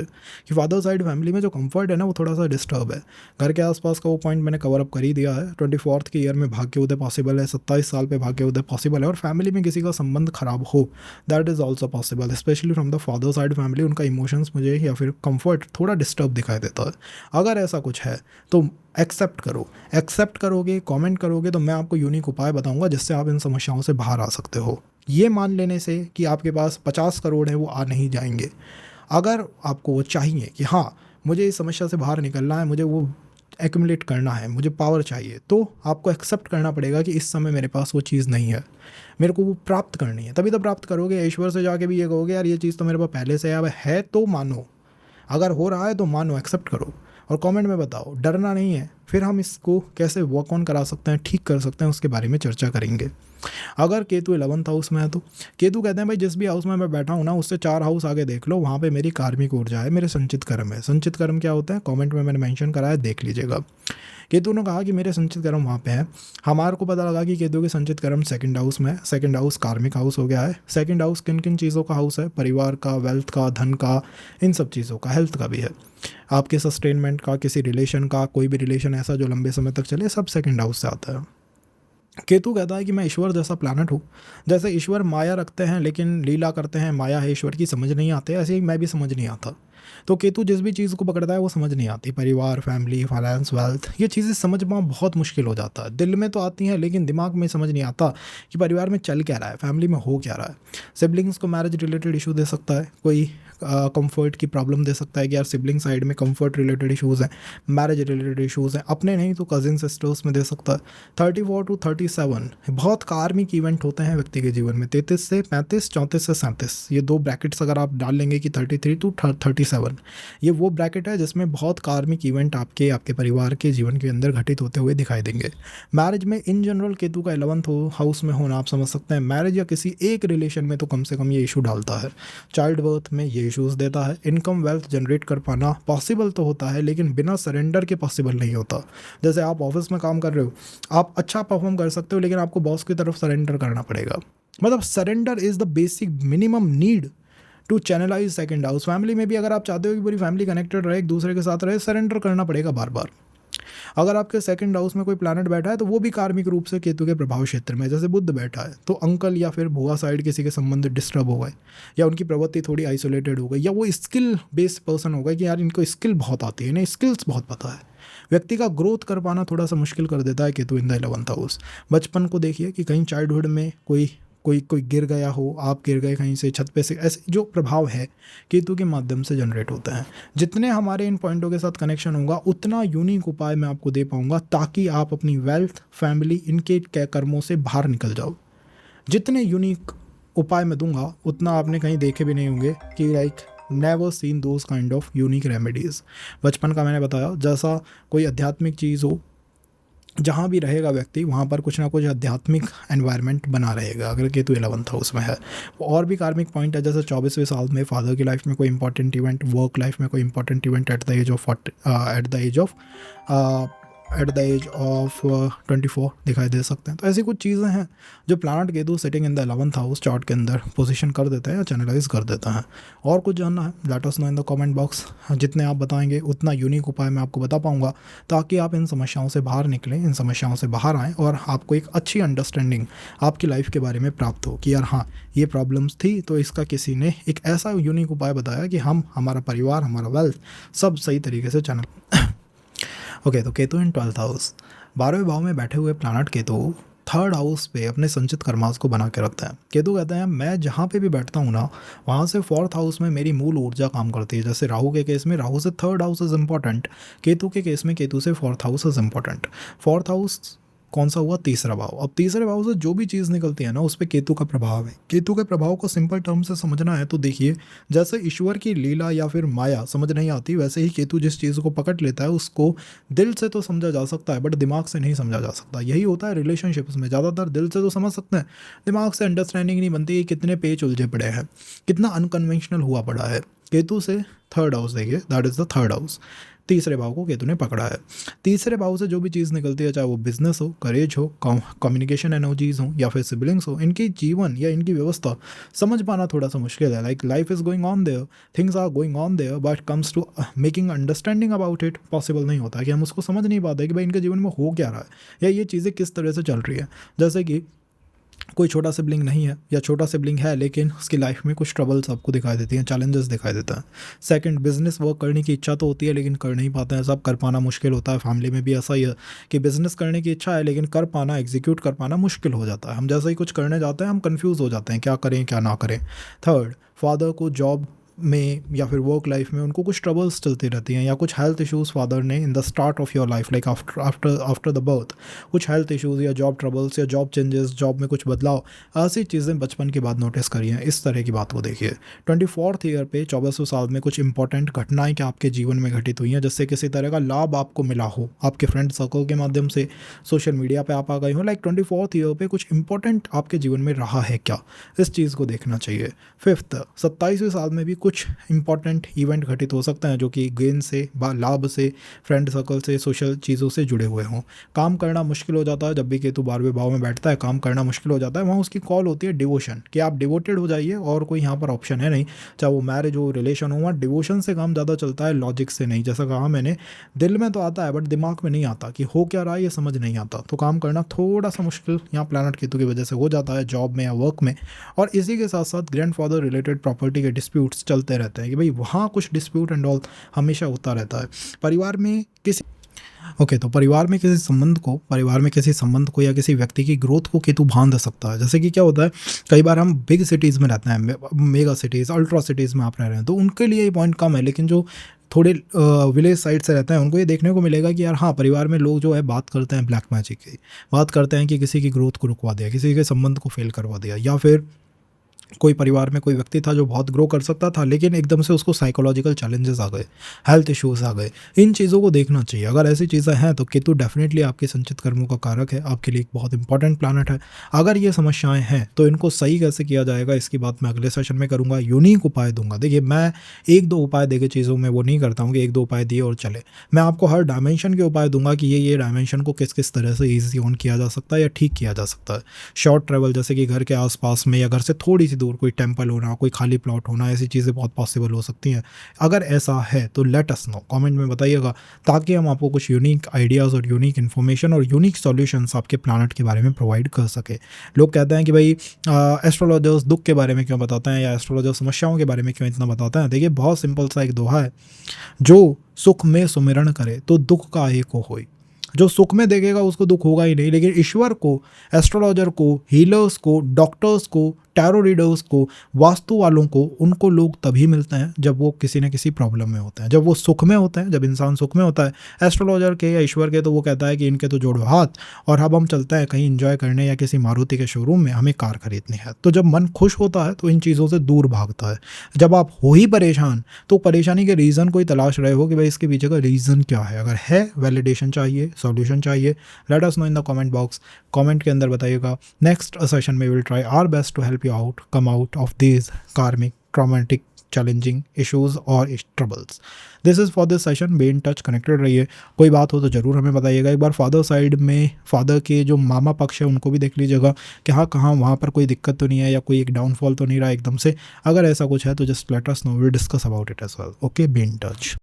कि फादर साइड फैमिली में जो कंफर्ट है ना वो थोड़ा सा डिस्टर्ब है। घर के आसपास का वो पॉइंट मैंने कवर अप कर ही दिया है। 24th के ईयर में भाग्य उदय पॉसिबल है, 27 साल पे भाग्य उदय पॉसिबल है। और फैमिली में किसी का संबंध खराब हो, that is also possible, specially from the father side family. उनका इमोशंस मुझे या फिर कंफर्ट थोड़ा डिस्टर्ब दिखाई देता है। अगर ऐसा कुछ है तो एक्सेप्ट करो। एक्सेप्ट करोगे, कमेंट करोगे तो मैं आपको यूनिक उपाय बताऊंगा जिससे आप इन समस्याओं से बाहर आ सकते हो। ये मान लेने से कि आपके पास 50 करोड़ है वो आ नहीं जाएंगे। अगर आपको वो चाहिए कि हाँ मुझे इस समस्या से बाहर निकलना है, मुझे वो एक्यूमुलेट करना है, मुझे पावर चाहिए, तो आपको एक्सेप्ट करना पड़ेगा कि इस समय मेरे पास वो चीज़ नहीं है, मेरे को वो प्राप्त करनी है। तभी तो प्राप्त करोगे। ईश्वर से जाके भी ये कहोगे यार ये चीज़ तो मेरे पास पहले से है तो मानो, अगर हो रहा है तो मानो, एक्सेप्ट करो और कमेंट में बताओ। डरना नहीं है। फिर हम इसको कैसे वर्क ऑन करा सकते हैं, ठीक कर सकते हैं, उसके बारे में चर्चा करेंगे। अगर केतु 11th हाउस में है तो केतु कहते हैं भाई जिस भी हाउस में मैं बैठा हूँ ना उससे 4 हाउस आगे देख लो, वहाँ पे मेरी कार्मिक ऊर्जा है, मेरे संचित कर्म है। संचित कर्म क्या होता है, कमेंट में मैंने मेंशन करा है, देख लीजिएगा। केतु ने कहा कि मेरे संचित कर्म वहाँ पे है। हमारे को पता लगा कि केतु के संचित कर्म 2nd हाउस में है। 2nd हाउस कार्मिक हाउस हो गया है। 2nd हाउस किन किन चीज़ों का हाउस है, परिवार का, वेल्थ का, धन का, इन सब चीज़ों का, हेल्थ का भी है, आपके सस्टेनमेंट का, किसी रिलेशन का, कोई भी रिलेशन ऐसा जो लंबे समय तक चले, सब 2nd हाउस से आता है। केतु कहता है कि मैं ईश्वर जैसा प्लैनेट हूँ। जैसे ईश्वर माया रखते हैं लेकिन लीला करते हैं, माया है ईश्वर की, समझ नहीं आते, ऐसे ही मैं भी समझ नहीं आता। तो केतु जिस भी चीज़ को पकड़ता है वो समझ नहीं आती। परिवार, फैमिली, फाइनेंस, वेल्थ, ये चीज़ें समझना बहुत मुश्किल हो जाता है। दिल में तो आती हैं लेकिन दिमाग में समझ नहीं आता कि परिवार में चल क्या रहा है, फैमिली में हो क्या रहा है। सिबलिंग्स को मैरिज रिलेटेड इशू दे सकता है, कोई कंफर्ट की प्रॉब्लम दे सकता है कि यार सिबलिंग साइड में कंफर्ट रिलेटेड इशूज़ हैं, मैरिज रिलेटेड इशूज़ हैं। अपने नहीं तो कजिन सिस्टर्स में दे सकता है। 34 टू 37 बहुत कार्मिक इवेंट होते हैं व्यक्ति के जीवन में। 33 से 35, 34 से 37, ये 2 ब्रैकेट्स अगर आप डाल लेंगे कि 33 टू 37, ये वो ब्रैकेट है जिसमें बहुत कार्मिक इवेंट आपके परिवार के जीवन के अंदर घटित होते हुए दिखाई देंगे। मैरिज में इन जनरल केतु का 11th हाउस में होना आप समझ सकते हैं। मैरिज या किसी एक रिलेशन में तो कम से कम ये इशू डालता है। चाइल्ड बर्थ में ये इशूज़ देता है। इनकम वेल्थ जनरेट कर पाना पॉसिबल तो होता है लेकिन बिना सरेंडर के पॉसिबल नहीं होता। जैसे आप ऑफिस में काम कर रहे हो, आप अच्छा परफॉर्म कर सकते हो लेकिन आपको बॉस की तरफ सरेंडर करना पड़ेगा। मतलब surrender is the basic minimum need to channelize 2nd house. Family में भी अगर आप चाहते हो कि पूरी फैमिली कनेक्टेड रहे, एक दूसरे के साथ रहे, सरेंडर करना पड़ेगा बार बार। अगर आपके 2nd हाउस में कोई प्लैनेट बैठा है तो वो भी कार्मिक रूप से केतु के प्रभाव क्षेत्र में, जैसे बुध बैठा है तो अंकल या फिर भुआ साइड किसी के संबंध डिस्टर्ब हो गए, या उनकी प्रवृत्ति थोड़ी आइसोलेटेड हो गई, या वो स्किल बेस्ड पर्सन हो गए कि यार इनको स्किल बहुत आती है, इन्हें स्किल्स बहुत पता है। व्यक्ति का ग्रोथ कर पाना थोड़ा सा मुश्किल कर देता है Ketu in the 11th house. बचपन को देखिए कि कहीं चाइल्डहुड में कोई गिर गया हो, आप गिर गए कहीं से छत पे से, ऐसे जो प्रभाव है केतु के माध्यम से जनरेट होता है। जितने हमारे इन पॉइंटों के साथ कनेक्शन होगा उतना यूनिक उपाय मैं आपको दे पाऊंगा ताकि आप अपनी वेल्थ, फैमिली, इनके कर्मों से बाहर निकल जाओ। जितने यूनिक उपाय मैं दूंगा उतना आपने कहीं देखे भी नहीं होंगे कि like never seen those kind of unique remedies. बचपन का मैंने बताया, जैसा कोई आध्यात्मिक चीज़ हो, जहाँ भी रहेगा व्यक्ति वहाँ पर कुछ ना कुछ आध्यात्मिक एनवायरनमेंट बना रहेगा अगर केतु 11th हाउस में है। और भी कार्मिक पॉइंट है, जैसे 24वें साल में फादर की लाइफ में कोई इंपॉर्टेंट इवेंट, वर्क लाइफ में कोई important event at the age of at the age of 24 दिखाई दे सकते हैं। तो ऐसी कुछ चीज़ें हैं जो planet Ketu sitting in the 11th house chart के अंदर पोजीशन कर देते हैं या चैनलाइज कर देता है। और कुछ जानना है, late us know in the comment box. जितने आप बताएंगे उतना यूनिक उपाय मैं आपको बता पाऊंगा, ताकि आप इन समस्याओं से बाहर निकलें, इन समस्याओं से बाहर आएँ और आपको एक अच्छी अंडरस्टैंडिंग आपकी लाइफ के बारे में प्राप्त हो कि यार हाँ, ये प्रॉब्लम्स थी तो इसका किसी ने एक ऐसा यूनिक उपाय बताया कि हम, हमारा परिवार, हमारा वेल्थ सब सही तरीके से चैनल ओके। तो केतु इन 12th हाउस, 12वें भाव में बैठे हुए प्लानट केतु 3rd हाउस पे अपने संचित कर्मास को बना के रखता है। केतु कहते हैं मैं जहाँ पे भी बैठता हूँ ना, वहाँ से 4th हाउस में मेरी मूल ऊर्जा काम करती है। जैसे राहु के केस में राहु से 3rd house is important, Ketu के केस में केतु से 4th house is important. 4th house कौन सा हुआ? तीसरा भाव। अब तीसरे भाव से जो भी चीज़ निकलती है ना, उस पर केतु का प्रभाव है। केतु के प्रभाव को सिंपल टर्म से समझना है तो देखिए, जैसे ईश्वर की लीला या फिर माया समझ नहीं आती, वैसे ही केतु जिस चीज़ को पकड़ लेता है उसको दिल से तो समझा जा सकता है बट दिमाग से नहीं समझा जा सकता। यही होता है रिलेशनशिप्स में, ज़्यादातर दिल से तो समझ सकते हैं, दिमाग से अंडरस्टैंडिंग नहीं बनती कि कितने पेच उलझे पड़े हैं, कितना अनकन्वेंशनल हुआ पड़ा है। केतु से 3rd हाउस देखिए, that is the 3rd house. तीसरे भाव को केतु ने पकड़ा है। तीसरे भाव से जो भी चीज़ निकलती है, चाहे वो बिजनेस हो, करेज हो, कम्युनिकेशन एनर्जीज हो या फिर सिबलिंग्स हो, इनकी जीवन या इनकी व्यवस्था समझ पाना थोड़ा सा मुश्किल है। Like life is going on there, things are going on there, but comes to making understanding about it possible नहीं होता कि हम उसको समझ नहीं पाते कि भाई इनके जीवन में हो क्या रहा है या ये चीज़ें किस तरह से चल रही है। जैसे कि कोई छोटा सिबलिंग नहीं है या छोटा सिबलिंग है लेकिन उसकी लाइफ में कुछ ट्रबल्स आपको दिखाई देती हैं, चैलेंजेस दिखाई देता है। सेकंड, बिजनेस वर्क करने की इच्छा तो होती है लेकिन कर नहीं पाते हैं, सब कर पाना मुश्किल होता है। फैमिली में भी ऐसा ही है कि बिजनेस करने की इच्छा है लेकिन कर पाना, एग्जीक्यूट कर पाना मुश्किल हो जाता है। हम जैसे ही कुछ करने जाते हैं हम कन्फ्यूज़ हो जाते हैं क्या करें क्या ना करें। थर्ड, फादर को जॉब में या फिर वर्क लाइफ में उनको कुछ ट्रबल्स चलती रहती हैं या कुछ हेल्थ इश्यूज़ फादर ने in the start of your life, like after the birth कुछ हेल्थ इश्यूज़ या जॉब ट्रबल्स या जॉब चेंजेस, जॉब में कुछ बदलाव, ऐसी चीज़ें बचपन के बाद नोटिस करी हैं। इस तरह की बात को देखिए। 24th ईयर पे 2400 साल में कुछ इंपॉर्टेंट घटनाएं क्या आपके जीवन में घटित हुई हैं, जिससे किसी तरह का लाभ आपको मिला हो, आपके फ्रेंड सर्कल के माध्यम से, सोशल मीडिया पे आप आ गए हो। लाइक 24th ईयर पे कुछ इंपॉर्टेंट आपके जीवन में रहा है क्या, इस चीज़ को देखना चाहिए। फिफ्थ, 27वें साल में भी कुछ इंपॉर्टेंट इवेंट घटित हो सकते हैं जो कि गेन से, लाभ से, फ्रेंड सर्कल से, सोशल चीज़ों से जुड़े हुए हों। काम करना मुश्किल हो जाता है जब भी केतु 12वें भाव में बैठता है, काम करना मुश्किल हो जाता है। वहाँ उसकी कॉल होती है डिवोशन, कि आप डिवोटेड हो जाइए और कोई यहाँ पर ऑप्शन है नहीं, चाहे वो मैरिज हो, रिलेशन हो, वहाँ डिवोशन से काम ज़्यादा चलता है, लॉजिक से नहीं। जैसा कहा मैंने, दिल में तो आता है बट दिमाग में नहीं आता कि हो क्या रहा है, ये समझ नहीं आता, तो काम करना थोड़ा सा मुश्किल यहाँ प्लैनेट केतु की वजह से हो जाता है जॉब में या वर्क में। और इसी के साथ साथ ग्रैंडफादर रिलेटेड प्रॉपर्टी के डिस्प्यूट्स चलते रहते हैं कि भाई वहाँ कुछ डिस्प्यूट एंड ऑल हमेशा होता रहता है। परिवार में किसी तो परिवार में किसी संबंध को या किसी व्यक्ति की ग्रोथ को केतु बांध सकता है। जैसे कि क्या होता है, कई बार हम बिग सिटीज़ में रहते हैं, मेगा सिटीज़, अल्ट्रा सिटीज़ में आप रह रहे हैं, तो उनके लिए ये पॉइंट कम है। लेकिन जो थोड़े विलेज साइड से रहते हैं उनको ये देखने को मिलेगा कि यार हाँ, परिवार में लोग जो है बात करते हैं ब्लैक मैजिक की, बात करते हैं कि किसी की ग्रोथ को रुकवा दिया, किसी के संबंध को फेल करवा दिया, या फिर कोई परिवार में कोई व्यक्ति था जो बहुत ग्रो कर सकता था लेकिन एकदम से उसको साइकोलॉजिकल चैलेंजेस आ गए, हेल्थ इश्यूज़ आ गए। इन चीज़ों को देखना चाहिए। अगर ऐसी चीज़ें हैं तो केतु डेफिनेटली आपके संचित कर्मों का कारक है, आपके लिए एक बहुत इंपॉर्टेंट प्लैनेट है। अगर ये समस्याएं हैं तो इनको सही कैसे किया जाएगा, इसकी बात मैं अगले सेशन में करूँगा, यूनिक उपाय दूंगा। देखिए, मैं 1-2 उपाय देके चीज़ों में वो नहीं करता हूँ कि 1-2 उपाय दिए और चले। मैं आपको हर डायमेंशन के उपाय दूंगा कि ये डायमेंशन को किस किस तरह से ईजी ऑन किया जा सकता है या ठीक किया जा सकता है। शॉर्ट ट्रैवल, जैसे कि घर के आसपास में या घर से थोड़ी सी दूर कोई टेम्पल होना, कोई खाली प्लॉट होना, ऐसी चीज़ें बहुत पॉसिबल हो सकती हैं। अगर ऐसा है तो लेट अस नो, कमेंट में बताइएगा, ताकि हम आपको कुछ यूनिक आइडियाज़ और यूनिक इन्फॉर्मेशन और यूनिक सॉल्यूशंस आपके प्लैनेट के बारे में प्रोवाइड कर सके। लोग कहते हैं कि भाई एस्ट्रोलॉजर्स दुख के बारे में क्यों बताते हैं या एस्ट्रोलॉजर समस्याओं के बारे में क्यों इतना बताते हैं। देखिए, बहुत सिंपल सा एक दोहा है, जो सुख में सुमिरन करे तो दुख का एको होई। जो सुख में देखेगा उसको दुख होगा ही नहीं, लेकिन ईश्वर को, एस्ट्रोलॉजर को, हीलर्स को, डॉक्टर्स को, टैरो रीडर्स को, वास्तु वालों को, उनको लोग तभी मिलते हैं जब वो किसी न किसी प्रॉब्लम में होते हैं, जब वो सुख में होते हैं, जब इंसान सुख में होता है। एस्ट्रोलॉजर के या ईश्वर के तो वो कहता है कि इनके तो जोड़ो हाथ और अब हम चलते हैं कहीं एंजॉय करने या किसी मारुति के शोरूम में, हमें कार खरीदनी है। तो जब मन खुश होता है तो इन चीज़ों से दूर भागता है। जब आप हो ही परेशान तो परेशानी के रीज़न कोई तलाश रहे हो कि भाई इसके पीछे का रीज़न क्या है। अगर है, वैलिडेशन चाहिए, सॉल्यूशन चाहिए, let us know in the comment box. Comment के अंदर बताइएगा। नेक्स्ट सेशन में will try our best to help you out, come out of this karmic traumatic challenging issues और troubles. This is for this session. Be in touch, connected रहिए। कोई बात हो तो ज़रूर हमें बताइएगा। एक बार फादर साइड में फादर के जो मामा पक्ष है उनको भी देख लीजिएगा कि हाँ कहाँ वहाँ पर कोई दिक्कत तो नहीं है या कोई एक डाउनफॉल तो नहीं रहा एकदम से। अगर ऐसा कुछ है तो just let us know, we discuss about it as well. Okay, be in touch.